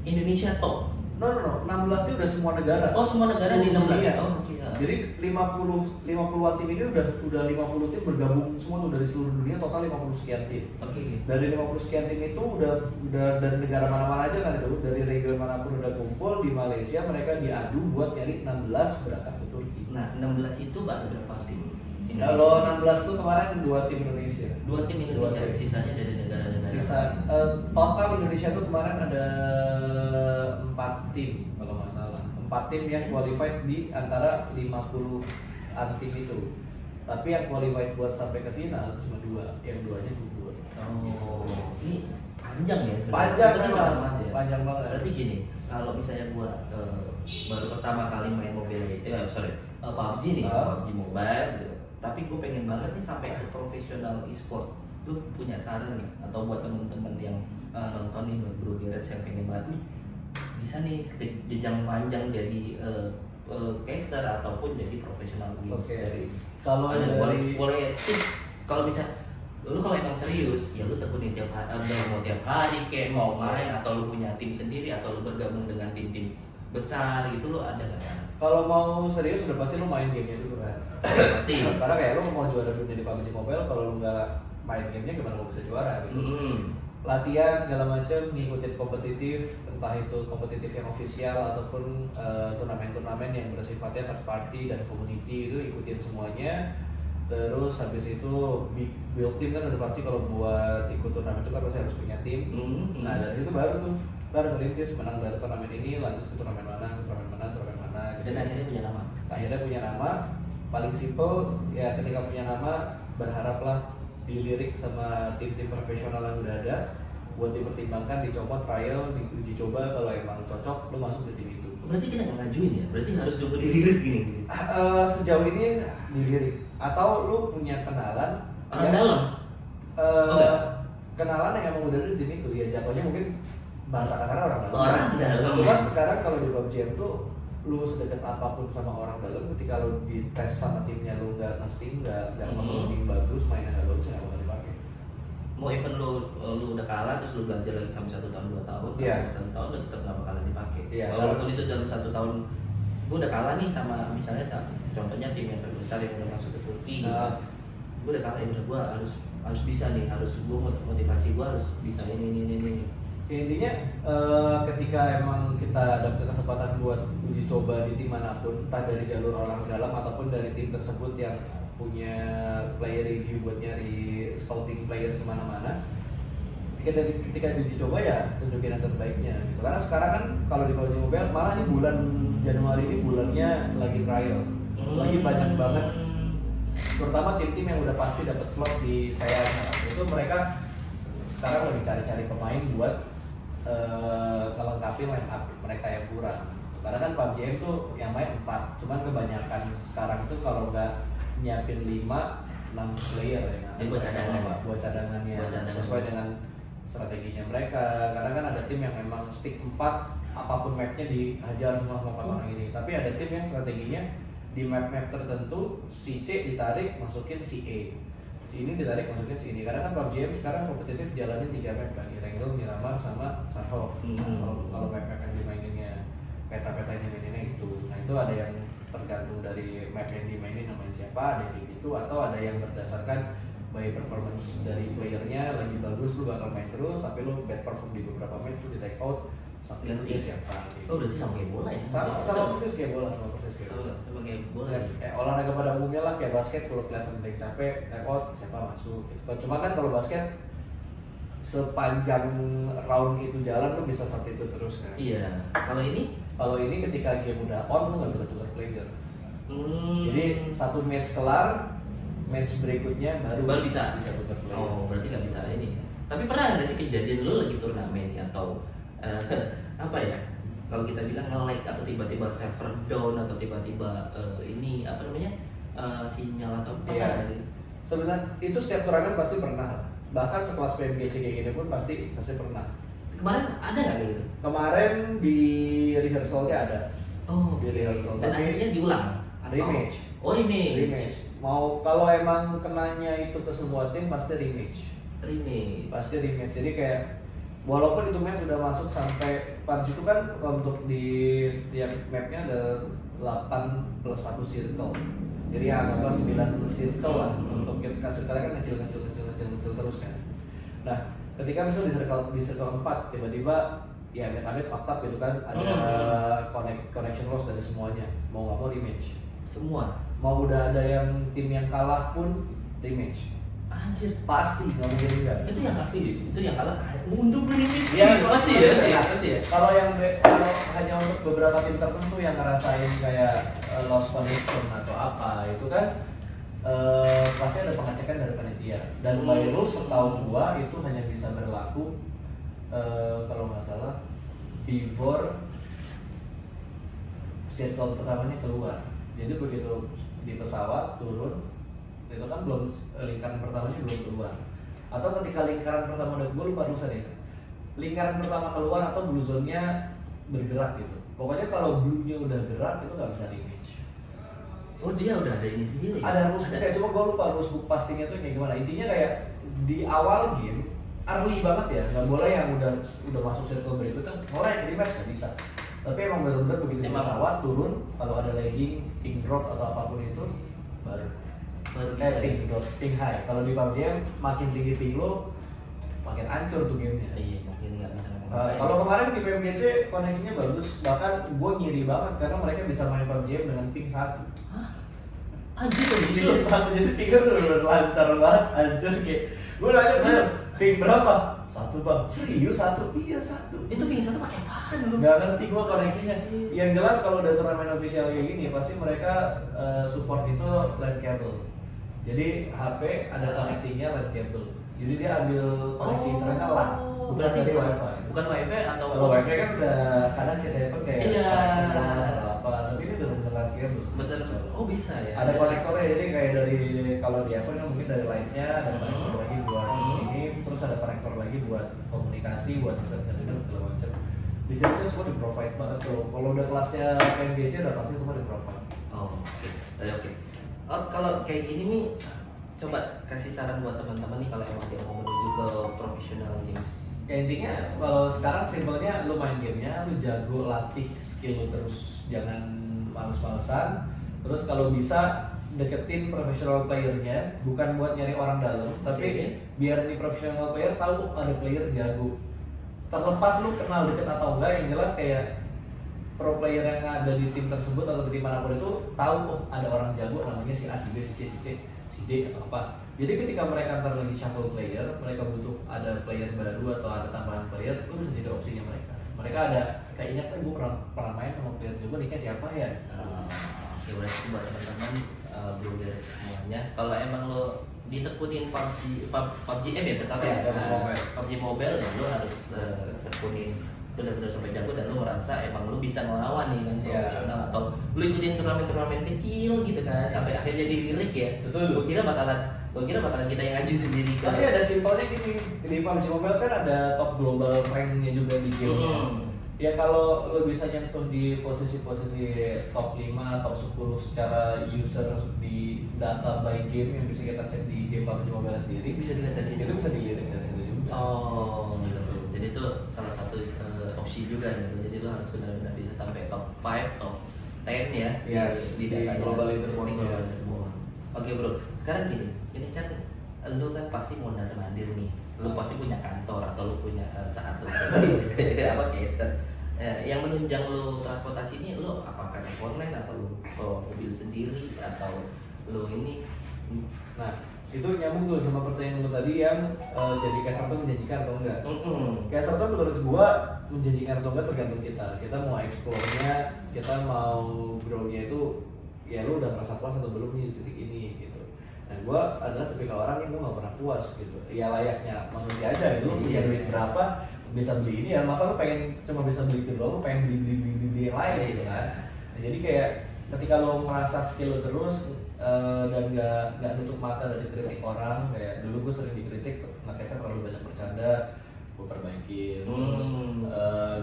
Indonesia top. No, 16 itu udah semua negara. Oh, semua negara di 16. Dunia. Oh, oke. Jadi 50-an tim ini udah 50 tim bergabung semua tuh dari seluruh dunia, total 50 sekian tim. Oke. Dari 50 sekian tim itu udah dari negara mana-mana aja kan itu, dari region manapun udah kumpul di Malaysia, mereka diadu buat nyari 16 berangkat ke Turki. Nah, 16 itu ada berapa tim? Kalau 16 tuh kemarin 2 tim Indonesia. 2 tim Indonesia, sisanya dari negara-negara. Sisa total Indonesia tuh kemarin ada 4 tim kalau nggak salah. 4 tim yang qualified di antara 50-an tim itu. Tapi yang qualified buat sampai ke final cuma 2, yang 2-nya gugur. Oh, ini panjang ya? Panjang Itu banget. banget ya? Panjang banget. Berarti gini, kalau misalnya gua baru pertama kali main mobile, PUBG nih, PUBG Mobile gitu. Tapi gue pengen banget nih sampai ke profesional e-sport. Lu punya saran nggak? Atau buat temen-temen yang nonton nih, buat Bro Garage yang pengen banget nih, bisa nih jenjang panjang jadi caster ataupun jadi profesional games. Oke. Kalau boleh tips kalau bisa lu kalau emang serius ya lu tekunin tiap hari, mau tiap hari kayak mau main atau lu punya tim sendiri atau lu bergabung dengan tim-tim besar gitu, lu ada nggak kan? Kalau mau serius udah pasti lu main gamenya dulu kan. Pasti. Karena kayak lu mau juara dunia di PUBG Mobile, kalau lu nggak main gamenya gimana mau bisa juara gitu. Latihan segala macam, ngikutin kompetitif, entah itu kompetitif yang official ataupun turnamen-turnamen yang bersifatnya third party dan community, itu ikutin semuanya. Terus habis itu build team kan udah pasti, kalau buat ikut turnamen itu kan pasti harus punya tim. Nah dari situ baru tuh ntar ngerintis menang dari turnamen ini lanjut ke turnamen mana gitu. Dan akhirnya punya nama. Akhirnya punya nama. Paling simple ya, ketika punya nama berharaplah dilirik sama tim-tim profesional yang udah ada buat dipertimbangkan, dicoba trial, diuji coba, kalau emang cocok lu masuk di tim itu. Berarti kita nggak ngajuin ya? Berarti harus nunggu dilirik gini? Sejauh ini dilirik, atau lu punya kenalan orang dalam? Kenalan yang emang udah ada di tim itu, ya jatuhnya mungkin bahasa kasarnya orang dalam. Orang dalam. Cuman sekarang kalau di PUBG tuh lu sedekat apapun sama orang dalam, ketika lu dites sama timnya lu nggak ngesting, nggak nge-loading bagus, mainnya nggak bagus, nggak bakal dipakai. Mau event lu udah kalah terus lu belajar lagi sampai 1 tahun 2 tahun, Yeah. 1 tahun udah tetap nggak bakalan dipakai. Yeah, Walaupun itu dalam 1 tahun gue udah kalah nih sama misalnya contohnya tim yang terbesar yang udah masuk ke Turki, gue udah kalah ya udah gue harus bisa nih, harus gue motivasi gue harus bisa ini. Ya, intinya ketika emang kita dapat kesempatan buat uji coba di tim manapun, entah dari jalur orang dalam ataupun dari tim tersebut yang punya player review buat nyari scouting player kemana-mana, ketika diuji coba ya tunjukin yang terbaiknya gitu. Karena sekarang kan kalau di PUBG Mobile malah nih bulan Januari ini bulannya lagi trial, lagi banyak banget, terutama tim-tim yang udah pasti dapat slot di saya itu, mereka sekarang lagi cari-cari pemain buat melengkapi line up mereka yang kurang. Karena kan PUBG itu yang main 4, cuman kebanyakan sekarang itu kalau nggak nyiapin 5-6 player ya, buat cadangannya sesuai dengan strateginya mereka. Karena kan ada tim yang memang stick 4, apapun mapnya dihajar semua 4 orang ini. Tapi ada tim yang strateginya di map-map tertentu si C ditarik masukin si E. si ini ditarik masuknya si ini. Karena kan PUBG sekarang kompetitif jalannya 3 map kan, Erangel, Miramar, sama Sanhok. Kalau map-map yang dimaininnya peta-peta yang dimaininnya itu, nah itu ada yang tergantung dari map yang dimainin namanya siapa, ada yang kayak gitu, atau ada yang berdasarkan by performance dari playernya lagi bagus lu bakal main terus, tapi lu bad perform di beberapa match lu di take out substitutnya siapa gitu. Oh berarti sama kayak bola ya? Sama persis kayak bola, sama kayak bola ya? Olahraga pada umumnya lah kayak basket, kalau kelihatan ada yang capek take out siapa masuk gitu. Cuma kan kalau basket sepanjang round itu jalan lu bisa substitute terus kan. Iya. Kalau ini ketika game udah on lu nggak bisa tukar player. Jadi satu match kelar, match berikutnya baru bisa tukar player. Oh berarti nggak bisa ini. Tapi pernah nggak sih kejadian lu lagi turnamen atau apa ya? Kalau kita bilang nge-lag atau tiba-tiba server down atau tiba-tiba ini apa namanya sinyal atau apa? Iya. Sebenarnya itu setiap turnamen pasti pernah. Bahkan sekelas PMGC kayak gini pun pasti pernah. Kemarin ada nggak kayak gitu? Kemarin di rehearsalnya ada. Oh, di rehearsal. Dan akhirnya diulang. Rematch. Oh rematch. Mau kalau emang kenanya itu ke semua tim pasti rematch. Pasti rematch. Jadi kayak walaupun itu match sudah masuk sampai PUBG itu kan untuk di setiap mapnya ada 8 plus 1 circle. Jadi anggaplah 9 circle lah untuk kita circle kan kecil terus kan. Nah, ketika misalnya di circle 4 tiba-tiba ya amit-amit fucked up gitu kan, ada connection loss dari semuanya. Mau nggak mau rematch. Semua. Mau udah ada yang tim yang kalah pun rematch. Anjir, pasti nggak mungkin enggak. Itu yang kalah untuk rematch. Iya, pasti ya. Kalau hanya untuk beberapa tim tertentu yang ngerasain kayak lost connection atau apa, itu kan pasti ada pengecekan dari panitia. Dan by rules setahu gua itu hanya bisa berlaku kalau nggak salah before circle pertamanya keluar. Jadi begitu di pesawat turun itu kan belum lingkaran pertamanya belum keluar, atau ketika lingkaran pertama udah, gue lupa rusa deh, lingkaran pertama keluar atau blue zone-nya bergerak gitu. Pokoknya kalau blue-nya udah gerak itu nggak bisa rematch. Oh dia udah ada ini sendiri? Ada rules book, cuma gue lupa rules book pastinya tuh kayak gimana. Intinya kayak di awal game early banget ya, nggak boleh yang udah masuk circle berikutnya mulai rematch, nggak bisa. Tapi emang benar-benar begitu di pesawat turun, kalau ada lagging, ping drop atau apapun itu baru ping drop, ping high. Kalau di PUBG makin tinggi ping lo, makin hancur tuh gamenya. Iya, makin nggak bisa ngomong. Kalau kemarin di PMGC koneksinya bagus, bahkan gue ngiri banget karena mereka bisa main PUBG dengan ping 1. Hah? Anjir tuh Ping 1, jadi pingnya udah lancar banget, anjir kayak gue nanya ping berapa? 1 bang, serius 1? Iya 1. Itu ping 1 pakai apaan lu? Gak ngerti gue koneksinya. Yang jelas kalau udah turnamen official kayak gini pasti mereka support itu LAN cable. Jadi HP ada connectingnya LAN cable. Jadi dia ambil koneksi internetnya LAN, bukan dari WiFi. Bukan WiFi atau kalau WiFi kan udah kadang sih telepon kayak koneksi bonus atau apa, tapi ini udah beneran cable. Bener. Oh bisa ya. Ada konektornya, jadi kayak dari kalau di iPhone kan mungkin dari line-nya ada konektor lagi buat ini, terus ada konektor lagi buat komunikasi, buat headset dan segala macam. Di sini tuh semua di provide banget tuh. Kalau udah kelasnya PMGC udah pasti semua di provide. Oh oke. Oh kalau kayak gini nih, coba kasih saran buat teman-teman nih kalau emang dia mau menuju ke professional games. Ya intinya kalau sekarang simpelnya lu main gamenya, lu jago, latih skill lu terus, jangan males-malesan. Terus kalau bisa deketin professional playernya, bukan buat nyari orang dalam, tapi biar nih professional player tahu ada player jago. Terlepas lu kenal deket atau enggak, yang jelas kayak pro player yang ada di tim tersebut atau di manapun itu tahu ada orang jago namanya si A, si B, si C, si D atau apa. Jadi ketika mereka ntar lagi shuffle player, mereka butuh ada player baru atau ada tambahan player, lu bisa jadi opsinya mereka. Mereka ada kayak ingat gue pernah main sama player juga, nikah siapa ya? Oke, berarti buat teman-teman blogger semuanya, kalau emang lo ditekunin PUBG M ya tetap ya, PUBG Mobile ya lo harus tekunin benar-benar sampai jago dan lo merasa emang lo bisa ngelawan nih kan profesional atau lo ikutin turnamen-turnamen kecil gitu kan sampai akhirnya jadi lirik ya. Betul. Gue kira bakalan kita yang ngaju sendiri kan. Tapi ada simpelnya gini, di PUBG Mobile kan ada top global ranknya juga di game. Ya kalau lo bisa nyentuh di posisi-posisi top 5, top 10 secara user di data by game yang bisa kita cek di game PUBG Mobile sendiri, Bisa dilihat dari situ. itu bisa dilihat dari situ juga. Oh, gitu. Jadi itu salah satu opsi juga gitu. Jadi lo harus benar-benar bisa sampai top 5, top 10 ya. Yes, di datanya. global leaderboard. Di global leaderboard. Oke bro, sekarang gini, ini kan lo kan pasti mondar mandir nih. Lo pasti punya kantor atau lo punya saat lo jadi apa caster. Yang menunjang lo transportasi ini lo apakah naik online atau lo bawa mobil sendiri atau lo ini? Nah, itu nyambung tuh sama pertanyaan lo tadi yang jadi caster tuh menjanjikan atau enggak. Caster tuh menurut gua menjanjikan atau enggak tergantung kita. Kita mau explore-nya, kita mau grow-nya itu ya lu udah merasa puas atau belum nih di titik ini gitu. Nah, gua adalah tipikal orang yang gua nggak pernah puas gitu. Ya layaknya manusia aja gitu. Lu punya duit berapa bisa beli ini ya, masa lu pengen cuma bisa beli itu doang, lu pengen beli yang lain gitu kan. Nah, jadi kayak ketika lo merasa skill lo terus dan nggak nutup mata dari kritik orang, kayak dulu gue sering dikritik ngekesnya terlalu banyak bercanda, gue perbaikin. Terus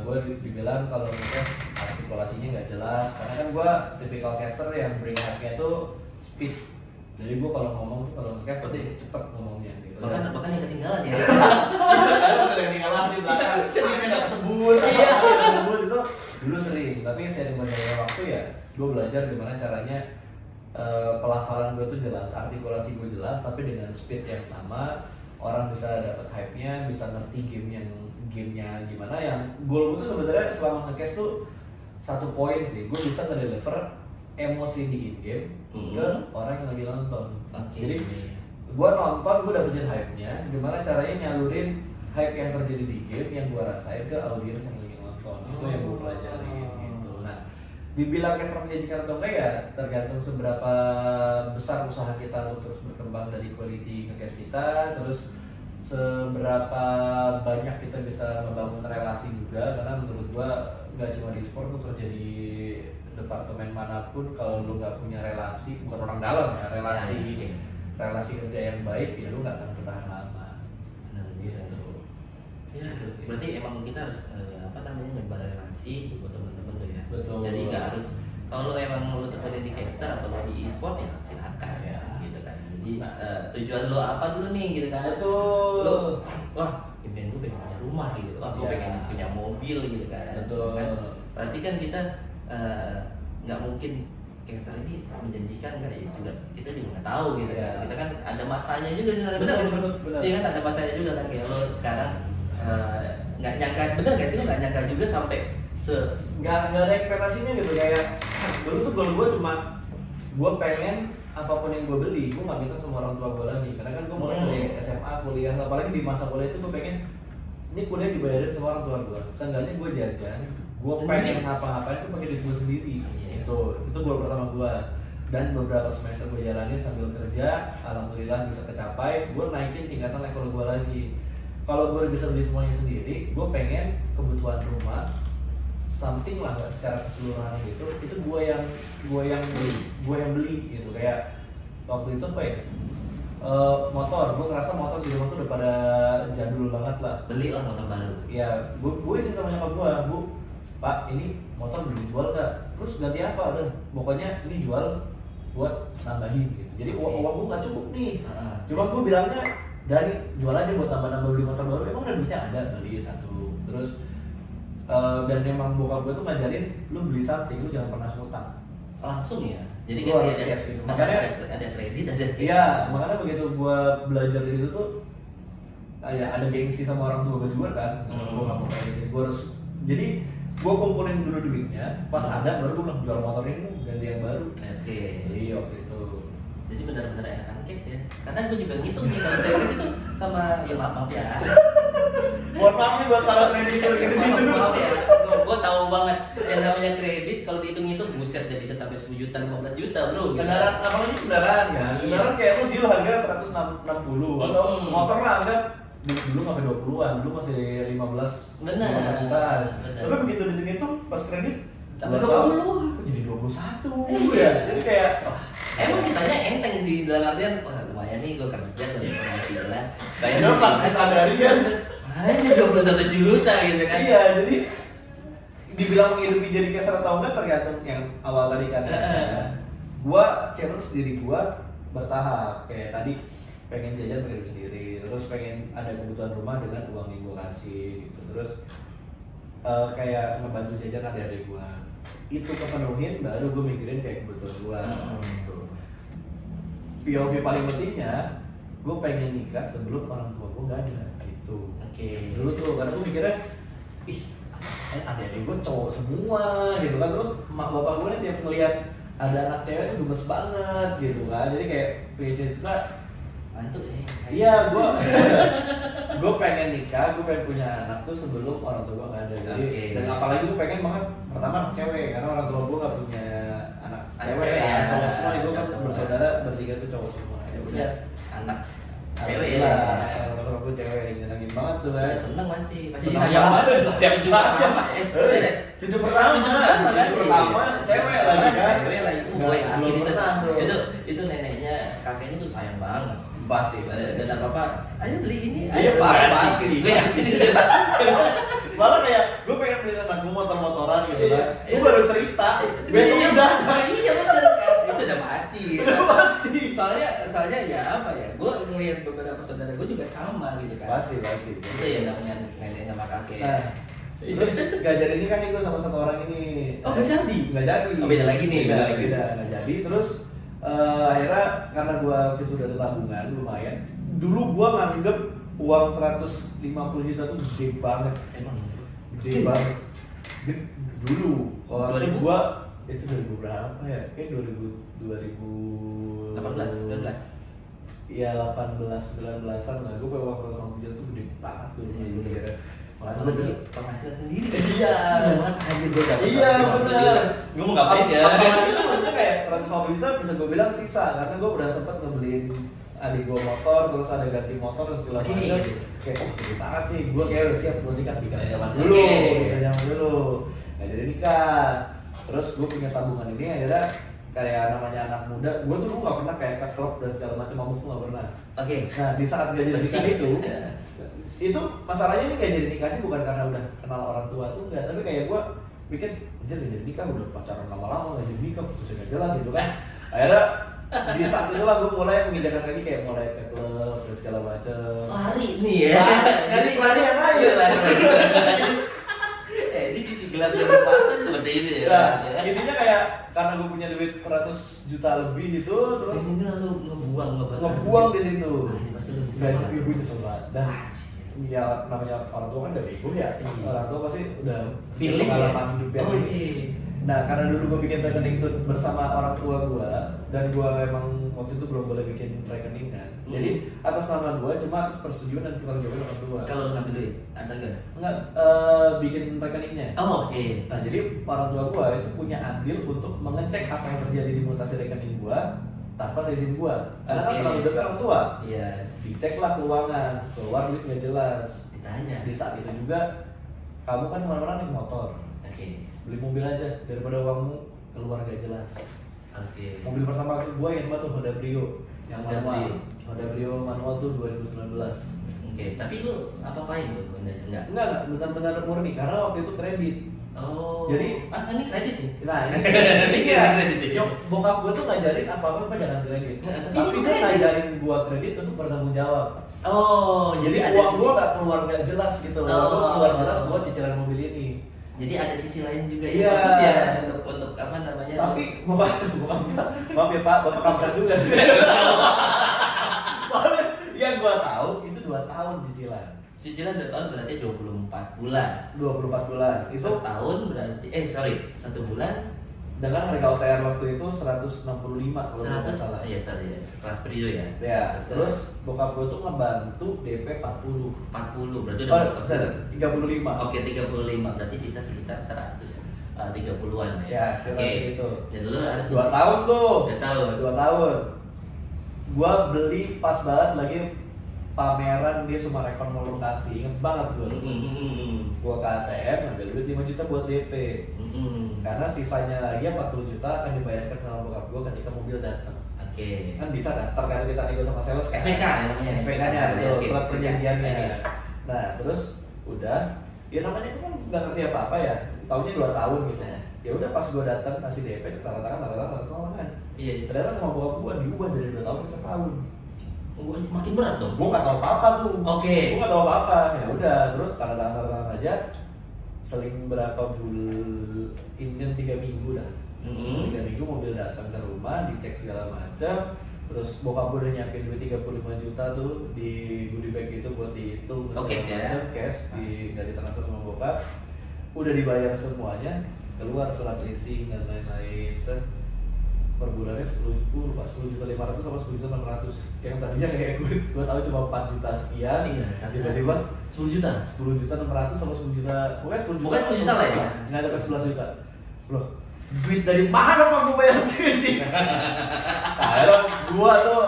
gue dibilang kalau ngekes artikulasinya nggak jelas, karena kan gue tipikal caster yang bring hype-nya tuh speed. Jadi gue kalau ngomong tuh kalau ngekes pasti cepet ngomongnya gitu. Bahkan yang ketinggalan ya. Ada yang ketinggalan di belakang, ini nggak kesebut, kesebut itu dulu sering. Tapi seiring berjalannya waktu ya, gue belajar gimana caranya pelafalan gue tuh jelas, artikulasi gue jelas, tapi dengan speed yang sama orang bisa dapat hype-nya, bisa ngerti gamenya gimana. Yang goal gue tuh sebenarnya selama nge-cast tuh satu poin sih, gue bisa nge-deliver emosi di in-game ke orang yang lagi nonton. Jadi gue nonton, gue dapetin hype-nya, gimana caranya nyalurin hype yang terjadi di game yang gue rasain ke audiens yang lagi nonton. Itu yang gue pelajarin gitu. Nah, dibilang caster menjanjikan atau enggak ya tergantung seberapa besar usaha kita untuk terus berkembang dari quality nge-cast kita, terus seberapa banyak kita bisa membangun relasi juga. Karena menurut gua nggak cuma di sport tuh terjadi departemen manapun, kalau lu nggak punya relasi, bukan orang dalam ya, relasi kerja yang baik ya lu nggak akan bertahan lama. Benar gitu. Ya, berarti emang kita harus nyebar relasi buat teman-teman tuh ya. Betul. Jadi nggak harus kalau emang lu terpilih di caster atau di e-sport ya silakan ya gitu kan. Jadi tujuan lu apa dulu nih gitu kan. Betul. Lu wah impian gue pengen punya rumah gitu. Wah gue pengen punya mobil gitu kan. Betul. Kan? Berarti kan kita nggak mungkin caster ini menjanjikan nggak ya juga kita juga nggak tahu gitu kan. Kita kan ada masanya juga sebenarnya. Benar iya kan ada masanya juga kan, kayak lo sekarang nggak nyangka, bener gak sih lo nggak nyangka juga sampai nggak ada ekspektasinya gitu. Kayak dulu tuh goal gue cuma gue pengen apapun yang gue beli gue nggak minta sama orang tua gue lagi, karena kan gue mulai dari SMA kuliah, apalagi di masa kuliah itu gue pengen ini kuliah dibayarin sama orang tua gue, seenggaknya gue jajan, gue pengen ngapa-ngapain itu pakai duit gue sendiri. Itu goal pertama gue, dan beberapa semester gue jalanin sambil kerja, alhamdulillah bisa kecapai. Gue naikin tingkatan level gue lagi. Kalau gue bisa beli semuanya sendiri, gue pengen kebutuhan rumah something lah, nggak secara keseluruhan gitu, itu gue yang beli gitu. Kayak waktu itu apa ya, motor, gue ngerasa motor di rumah tuh udah pada jadul banget lah, belilah motor baru. Ya gue isi sama nyokap gue, Bu, Pak, ini motor belum dijual nggak? Terus ganti apa? Udah, pokoknya ini jual buat nambahin gitu. Jadi uang gue nggak cukup nih. Cuma gue bilangnya dari jual aja buat nambah-nambah beli motor baru. Emang ada duitnya, ada, beli satu. Terus dan emang bokap gue tuh ngajarin, lu beli something, lu jangan pernah ngutang. Langsung ya? Jadi kan harus yes gitu. Makanya ada kredit, ada kredit. Iya, makanya begitu gue belajar di situ tuh ya ada gengsi sama orang tua gue juga kan. Gue nggak mau kayak gitu. Gue harus, jadi gue kumpulin dulu duitnya, pas ada baru gue bilang jual motor ini ganti yang baru. Oke. Jadi waktu itu. Jadi benar-benar enakan case ya. Karena gue juga ngitung nih kalau saya itu sama ya maaf ya. Mohon maaf nih buat para kredit gitu. Maaf ya. Gue tahu banget yang namanya kredit kalau dihitung-hitung buset dia bisa sampai 10 juta 15 juta bro. Kendaraan apalagi kendaraan kan. Kendaraan kayak lu deal harga 160 atau motor lah anggap dulu sampai 20-an, dulu masih 15 jutaan. Tapi begitu dihitung pas kredit sampai 20 jadi 21 ya. Jadi kayak emang kitanya enteng sih dalam artian wah lumayan nih gue kerja dari penghasilan. Kayaknya pas disadari kan hanya 21 juta gitu kan. Iya, jadi dibilang menghidupi jadi caster atau enggak tergantung yang awal tadi kan. Gua challenge diri gua bertahap, kayak tadi pengen jajan pakai duit sendiri, terus pengen ada kebutuhan rumah dengan uang yang gua kasih gitu, terus kayak ngebantu jajan adik-adik gua, itu kepenuhin baru gua mikirin kayak kebutuhan gua gitu. POV paling pentingnya gua pengen nikah sebelum orang tua gua nggak ada gitu. Dulu tuh karena gua mikirnya ih adik-adik gua cowok semua gitu kan, terus emak bapak gua nih tiap ngeliat ada anak cewek tuh gemes banget gitu kan, jadi kayak punya cerita mantuk nih. iya gue pengen nikah, gue pengen punya anak tuh sebelum orang tua gue nggak ada. Jadi dan apalagi gue pengen banget pertama anak cewek, karena orang tua gue nggak punya anak cewek ya, cowok semua. Gue kan bersaudara bertiga tuh cowok semua. Ya udah anak cewek ya, orang tua gue cewek, nyenengin banget tuh kan. Seneng pasti sayang banget, sayang banget. Cucu pertama cewek lagi kan. Cewek lagi tuh gue yakin itu neneknya kakeknya tuh sayang banget. Pasti. Dan apa? Ayo beli ini. Ayo pasti. Gue yakin itu. Malah kayak gue pengen beli anak gue motor-motoran gitu kan. Gue baru cerita. Besoknya udah. Iya benar kan. Itu udah pasti. Pasti. Soalnya ya apa ya? Gue ngeliat beberapa saudara gue juga sama gitu kan. Pasti. Itu ya namanya nenek sama kakek. Nah, terus gak jadi nikah nih gue sama satu orang ini. Oh gak jadi? Gak jadi. Oh beda lagi nih. Beda. Gak jadi. Terus akhirnya karena gue waktu itu udah ada tabungan lumayan. Dulu gue nganggep uang 150 juta tuh gede banget. Emang gede banget. Dulu kalau gue itu 2000 berapa ya? Kayak 2018 Iya 18-19an lah. Gue punya uang 150 juta tuh gede banget tuh. Malah lebih penghasilan sendiri. Iya. Semua aja gue dapat. Iya benar. Gue mau ngapain ya? Itu maksudnya kayak 150 juta bisa gue bilang sisa, karena gue udah sempet ngebeliin adik gue motor, terus ada ganti motor dan segala macam. Kayak gede banget nih, gue kayak udah siap buat nikah. Nikah zaman dulu. Nggak jadi nikah. Terus gue punya tabungan ini akhirnya kayak namanya anak muda, gue tuh nggak pernah kayak ke klub dan segala macam, mabuk tuh nggak pernah. Nah di saat gak jadi nikah itu masalahnya ini gak jadi nikahnya bukan karena udah kenal orang tua tuh enggak, tapi kayak gue mikir anjir gak jadi nikah, udah pacaran lama-lama gak jadi nikah, putusnya gak jelas gitu kan. Akhirnya di saat itu lah gue mulai menginjakan kaki, kayak mulai ke klub dan segala macam. Lari nih ya. Lari yang lain. Ini sisi gelap yang berpasan seperti ini ya. Nah, intinya kayak karena gue punya duit 100 juta lebih itu, terus ini lu ngebuang di situ. Ini pasti lu nyesel. Gue nyesel banget. Ya namanya orang tua kan gak bego ya. Orang tua pasti udah feeling pengalaman hidupnya. Nah karena dulu gue bikin rekening itu bersama orang tua gue, dan gue memang waktu itu belum boleh bikin rekening kan. Jadi atas nama gue cuma atas persetujuan dan pertanggungjawaban orang tua. Kalau ngambil duit ada nggak? Enggak, bikin rekeningnya. Oh oke. Nah jadi orang tua gue itu punya andil untuk mengecek apa yang terjadi di mutasi rekening gue tanpa izin gue, karena kan terlalu dekat orang tua. Iya. Diceklah keuangan, keluar duit nggak jelas. Ditanya. Di saat itu juga kamu kan kemana-mana naik motor. Beli mobil aja daripada uangmu keluar gak jelas. Mobil pertama gue yang tuh Honda Brio yang manual. Honda Brio manual tuh 2019. Tapi lu apa-apain tuh Hondanya? Enggak, benar-benar murni karena waktu itu kredit. Oh. Jadi ini kredit nih. Nah, ini kredit. Bokap gue tuh ngajarin apa-apa jangan kredit. Tapi dia ngajarin gue kredit untuk bertanggung jawab. Oh, jadi uang gue gak keluar gak jelas gitu. Uang keluar jelas buat cicilan mobil ini. Jadi ada sisi lain juga ya, bagus ya untuk apa namanya? Tapi bukan maaf ya Pak, Bapak kampret juga. Soalnya yang gua tahu itu 2 tahun cicilan. Cicilan 2 tahun berarti 24 bulan. 24 bulan. Itu setahun berarti 1 bulan dengan harga OTR waktu itu 165 kalau nggak salah. Iya, sekelas Brio ya. Ya, terus bokap gue tuh ngebantu DP 40 berarti udah 35. Oke, 35 berarti sisa sekitar 130-an ya. Ya, sekitar segitu. Jadi lu harus 2 tahun tuh. 2 tahun. Gua beli pas banget lagi pameran dia Sumarekon mau lokasi, inget banget gue. Gua ke ATM ngambil duit 5 juta buat DP. Karena sisanya lagi 40 juta akan dibayarkan sama bokap gua ketika mobil datang. Kan bisa kan, terkadang kita nego sama sales kan. SPK namanya. SPK-nya, betul, surat perjanjiannya. Nah, terus udah, ya namanya kan nggak ngerti apa-apa ya. tahunnya 2 tahun gitu. Nah. Ya udah pas gue datang kasih DP tanda tangan kan. Iya. Ternyata sama bokap gue diubah dari 2 tahun ke setahun. Gua makin berat dong. Gue nggak tahu apa-apa tuh. Oke. Gue nggak tahu apa-apa. Ya udah terus tanda tangan aja. Seling berapa bulan? Ini 3 minggu dah. 3 minggu mobil datang ke rumah, dicek segala macam. Terus bokap gue udah nyiapin duit 35 juta tuh di goodie bag itu buat dihitung cash nggak ditransfer sama bokap. Udah dibayar semuanya, keluar surat leasing dan lain-lain. Per bulannya 10 juta 500 sama 10 juta 600. Yang tadinya kayak gue tahu cuma 4 juta sekian. Iya, tiba-tiba 10 juta 600 sama 10 juta. Pokoknya 10 juta lah ya. Nggak ada 11 juta. Loh, duit dari mana pak gue bayar segini? Nah, gua tuh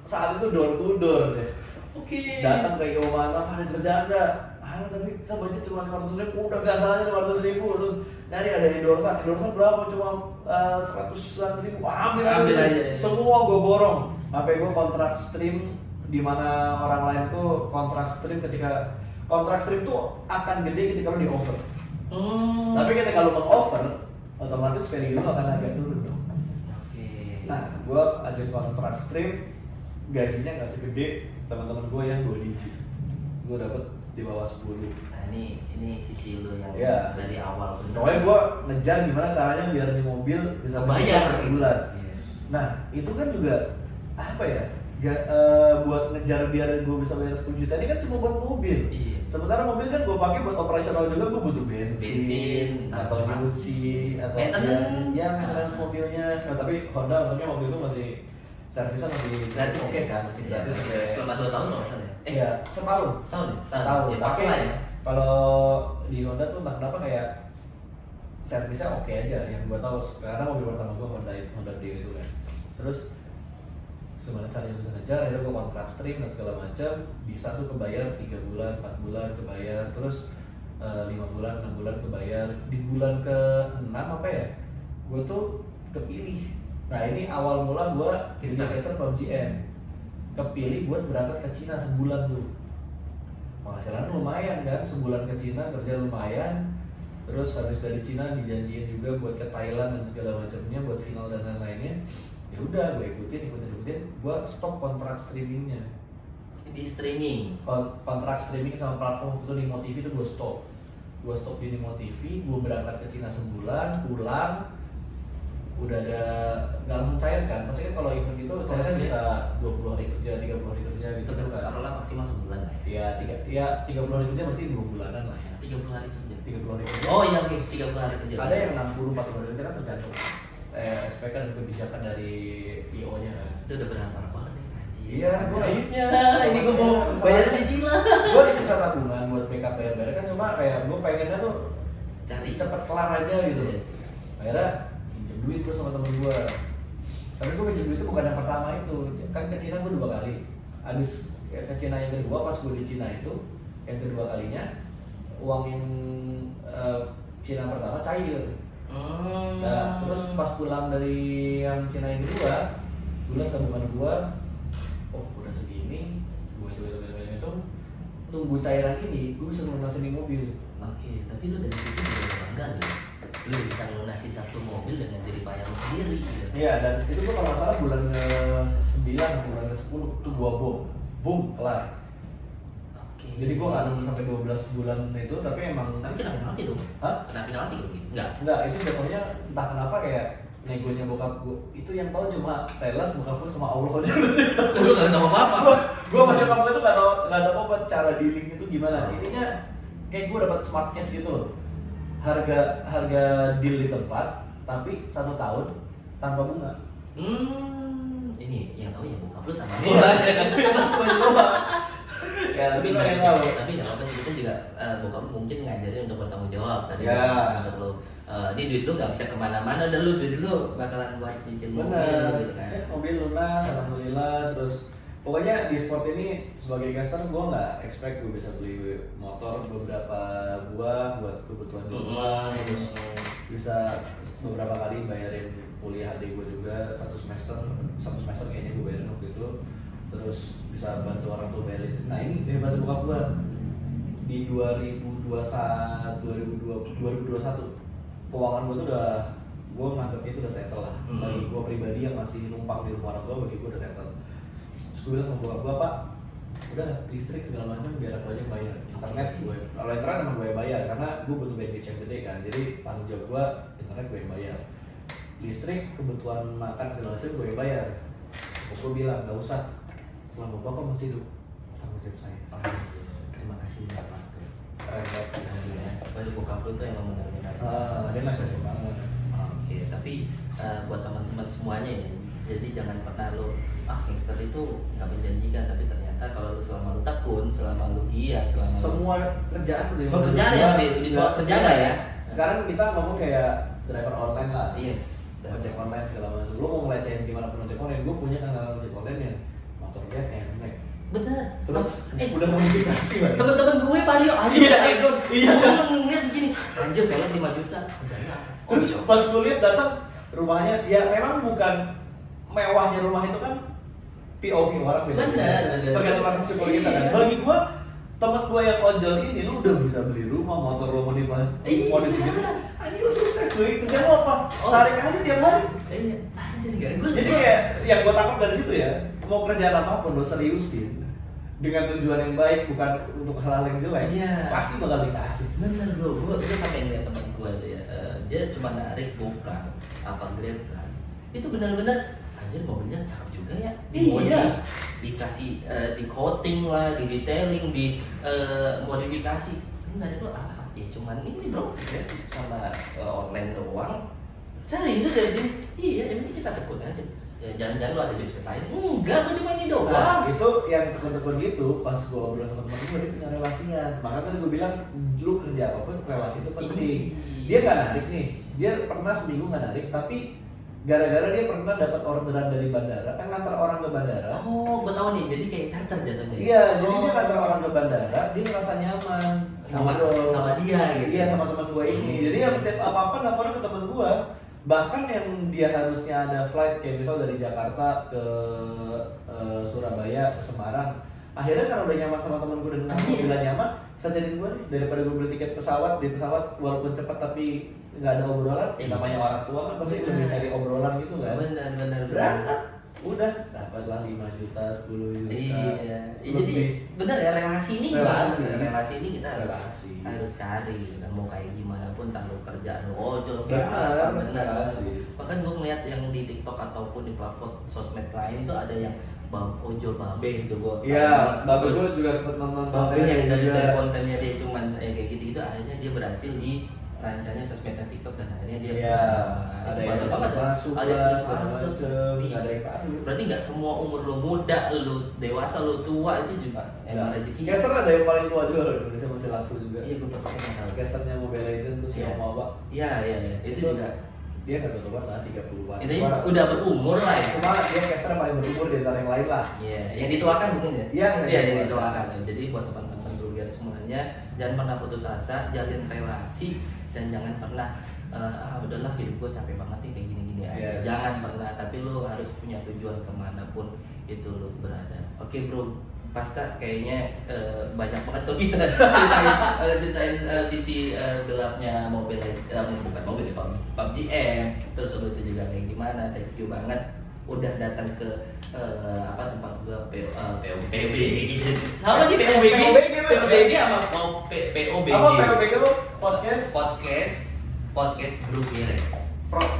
saat itu door to door deh. Oke. Datang ke IO mana, ada kerjaan nggak? Ada, tapi kita budget cuma 500.000, udah gas aja 500.000. Terus nyari ada endorsan berapa? Cuma 100.000. Ambil aja. Semua gua borong. Sampai gua kontrak stream di mana orang lain tuh kontrak stream tuh akan gede ketika lo di offer. Tapi ketika lo over, otomatis value lo akan agak turun dong. Nah, gue ajuin kontrak stream, gajinya nggak segede teman-teman gue yang 2 digit. Gue dapet di bawah 10. Nah ini sisi lu yang dari awal. Pokoknya gue ngejar gimana caranya biar di mobil bisa bayar per bulan. Yes. Nah, itu kan juga apa ya? Buat ngejar biar gue bisa bayar 10 juta ini kan cuma buat mobil. Iya. Sementara mobil kan gue pakai buat operasional juga, gue butuh bensin atau nyuci atau maintenance mobilnya. Nah, tapi Honda untungnya mobil itu masih servisnya masih gratis, oke kan, masih gratis selama 2 tahun loh misalnya. Iya, setahun. Setahun. Ya, Tapi lah ya. kalau di Honda tuh entah kenapa kayak servisnya oke aja. Yang gue tahu sekarang mobil pertama gue Honda Brio itu kan. Terus gimana caranya bisa ngejar, akhirnya gue kontrak stream dan segala macam, bisa tuh kebayar 3 bulan, 4 bulan kebayar, terus 5 bulan, 6 bulan kebayar. Di bulan ke-6 apa ya, gue tuh kepilih. Nah ini awal mula gue jadi caster PUBG M, kepilih buat berangkat ke Cina sebulan tuh. Penghasilan lumayan kan, sebulan ke Cina kerja lumayan. Terus habis dari Cina dijanjiin juga buat ke Thailand dan segala macamnya, buat final dan lain-lainnya. Ya udah gue ikutin, gue stop kontrak streamingnya. Di streaming kontrak streaming sama platform itu Nimo TV itu gue stop di Nimo TV. Gue berangkat ke Cina sebulan, pulang udah ada nggak langsung cair kan, maksudnya kan kalau event itu cairnya bisa 20 hari kerja, 30 hari kerja gitu kan. Taruhlah maksimal sebulan lah ya. Iya 30 hari kerja berarti 2 bulanan lah ya. 30 hari kerja. 30 hari kerja. Oh iya oke, 30 hari kerja. Ada yang 60 40 hari kerja kan tergantung SPK dan kebijakan dari IO-nya kan. Itu udah berapa banget nih. Iya, aibnya. Ini gue mau bayar cicilan. Gue di sisa tabungan buat backup bayar kan, cuma kayak gue pengennya tuh cari cepet kelar aja gitu. Akhirnya pinjam duit terus sama temen gue. Tapi gue pinjam duit itu bukan yang pertama itu. Kan ke Cina gue 2 kali. Abis ke Cina yang kedua, pas gue di Cina itu yang kedua kalinya uang yang Cina pertama cair. Nah, terus pas pulang dari yang Cina yang kedua, gue liat tabungan gue, oh udah segini, gue itu tunggu cairan ini, gue bisa lunasin di mobil. Oke, tapi lu dari situ juga bangga nih. Lu bisa lunasin 1 mobil dengan jerih payah lu sendiri gitu. Iya, dan itu gue kalau nggak salah bulan ke-9 atau bulan ke-10 tuh gue boom, kelar. Jadi gue nggak nunggu sampai 12 bulan itu, tapi emang. Tapi kena penalti dong? Hah? Kena penalti dong? Enggak, itu jatuhnya entah kenapa kayak negonya bokap gue. Itu yang tahu cuma sales, bokap gue sama Allah aja. Lu nggak tahu apa-apa? Gue sama bokap gue tuh nggak tahu apa cara dealing itu gimana. Intinya kayak gue dapat smart cash gitu loh. Harga deal di tempat, tapi 1 tahun tanpa bunga. Ini yang tahu ya bokap lu sama gue. Iya, cuma coba. Ya, tapi itu yang tahu. Tapi nggak apa-apa sih, kita juga bokap mungkin ngajarin untuk bertanggung jawab tadi. Ya. Untuk lo, ini duit lu nggak bisa kemana-mana, dan lu duit lu bakalan buat nyicil mobil gitu kan. Mobil lunas, alhamdulillah. Terus pokoknya di sport ini sebagai caster gue nggak expect gue bisa beli motor beberapa buah buat kebutuhan di rumah. Terus bisa beberapa kali bayarin kuliah adik gue juga 1 semester kayaknya gue bayarin waktu itu. Terus bisa bantu orang tua bayar listrik. Nah ini dari bantu bokap gue di 2021 keuangan gue tuh gue nganggapnya itu udah settle lah. Bagi gue pribadi yang masih numpang di rumah orang tua, bagi gue udah settle. Terus gue bilang sama bokap gue, Pak, udah listrik segala macam biar aku aja bayar. Internet gue, kalau internet emang gue bayar karena gue butuh bandwidth yang gede kan. Jadi tanggung jawab gue internet gue yang bayar. Listrik, kebutuhan makan segala macam gue yang bayar. Gue bilang nggak usah, selama bapak masih hidup tanggung jawab saya. Terima kasih Pak Marto. Keren banget Ya, pada bokap lu tuh emang benar-benar. dia masih ada banget. Oke, tapi buat teman-teman semuanya ya, jadi jangan pernah lu gangster itu nggak menjanjikan, tapi ternyata kalau lu selama lu tekun, selama lu giat, selama Semua kerjaan sih. kerjaan ya, di semua kerjaan lah ya. Sekarang kita ngomong kayak driver online lah. Yes. Ojek online segala macam. Lu mau ngelecehin gimana pun ojek online, gue punya kanal ojek online yang motornya enak. Bener. Terus udah modifikasi lah. Temen-temen gue paling aja Iya. Egon. Iya. Gue ngeliat begini, anjir velg 5 juta. Terus pas gue lihat datang rumahnya, ya memang bukan mewahnya rumah itu kan POV orang beda. Bener. Tergantung rasa syukur kita kan. Iya. Bagi gue, teman gue yang ojol ini lu udah bisa beli rumah, motor lo Iya. modif gitu. Anjir lu sukses cuy. Kerja lu apa? Tarik aja tiap hari. Iya, anjir enggak. Gue Jadi kayak yang gue tangkap dari situ ya, mau kerjaan apapun lo seriusin dengan tujuan yang baik, bukan untuk hal-hal yang jelek. Iya. Pasti bakal dikasih. bener bro, gue sampai ngeliat teman gue tuh ya, dia cuma narik bukan apa grab kan, itu benar-benar anjir mobilnya cakep juga ya. Iya. Dikasih di coating lah, di detailing, di modifikasi. Enggak itu ya cuman ini bro, grab sama online doang. Serius dari sini? Iya, yang penting kita tekun aja. Ya jangan-jangan lu ada jurusan lain. Enggak, gue cuma ini doang. Nah, itu yang tekun-tekun gitu, pas gue ngobrol sama temen gue, dia punya relasian. Makanya tadi gue bilang, lu kerja apapun, relasi itu penting. Dia nggak narik nih, dia pernah seminggu nggak narik, tapi gara-gara dia pernah dapat orderan dari bandara, kan ngantar orang ke bandara. Oh, gue tahu nih, jadi kayak charter jatuhnya. Iya, jadi dia ngantar orang ke bandara, dia ngerasa nyaman sama dia gitu. Iya, sama teman gue ini. Jadi ya apa-apa nelfonin ke teman gue. Bahkan yang dia harusnya ada flight kayak misal dari Jakarta ke Surabaya ke Semarang, akhirnya karena udah nyaman sama temen gue dan gue bilang nyaman, saya jadiin gue nih daripada gue beli tiket pesawat di pesawat walaupun cepat tapi nggak ada obrolan. Namanya orang tua kan pasti lebih dari obrolan gitu kan. Benar. Berangkat udah dapatlah 5 juta 10 juta. Iya. Lebih. Jadi benar ya, relasi ini kita harus cari gitu. Mau kayak gimana pun tak lu kerjaan lu ojol Benar. Bahkan gue ngeliat yang di TikTok ataupun di platform sosmed lain tuh ada yang ojol babe gitu gue. Iya, babe gue juga sempet nonton babe yang dari kontennya dia cuman kayak gitu akhirnya dia berhasil di rancanya sosmednya TikTok dan akhirnya dia ada yang masuk, ada yang tahu. Berarti nggak semua umur lu muda, lu dewasa, lu tua itu juga emang rezeki. Caster ada yang paling tua juga loh, Indonesia masih laku juga. Iya, gue pernah tahu. Casternya Mobile Legends tuh si Om Abak. Iya, itu juga. Dia nggak tahu banget lah 30-an. Itu udah berumur lah ya. Cuma dia caster paling berumur di antara yang lain lah. Iya, yang dituakan mungkin ya. Iya, yang dituakan. Jadi buat teman-teman dulu semuanya, jangan pernah putus asa, jalin relasi dan jangan pernah udahlah hidup gue capek banget nih kayak gini-gini aja. Yes. Jangan pernah, tapi lu harus punya tujuan kemanapun itu lu berada. Oke bro, Pasta kayaknya banyak banget tuh kita ceritain sisi gelapnya bukan mobil ya, PUBG M. Terus lu itu juga kayak gimana? Thank you banget udah datang ke tempat gua POBG gitu. Sama sih POBG sama POBG. Apa POBG lu? Podcast Bro Geres.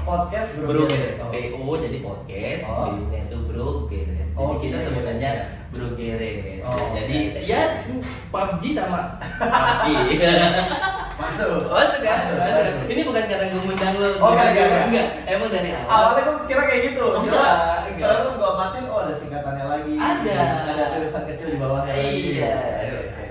Podcast Bro Geres. PO jadi podcast, B-nya itu Bro Geres. Jadi kita sebutannya Bro Geres. Jadi ya PUBG sama PUBG. Masuk. Masuk kan? Ini bukan karena gue ngundang lo. Enggak. Emang dari awal. Awalnya gue kira kayak gitu. Enggak. Terus gue amatin, ada singkatannya lagi. Ada tulisan kecil di bawah. Iya.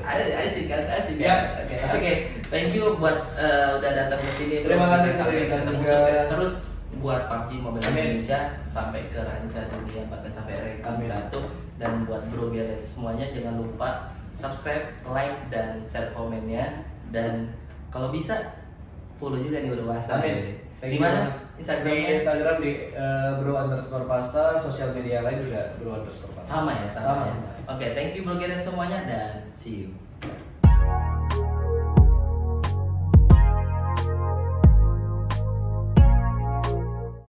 Asik kan? Ya. Oke. Thank you buat udah datang ke sini. Terima kasih sampai ketemu sukses terus buat PUBG Mobile Indonesia sampai ke ranca dunia bahkan sampai ranking 1 dan buat Bro Geres semuanya jangan lupa subscribe, like dan share komennya dan kalau bisa follow juga nih Bro Pasta. Di mana? Instagram di bro_pasta, sosial media lain juga bro_pasta. Sama ya. Oke, thank you Bro Geres semuanya dan see you.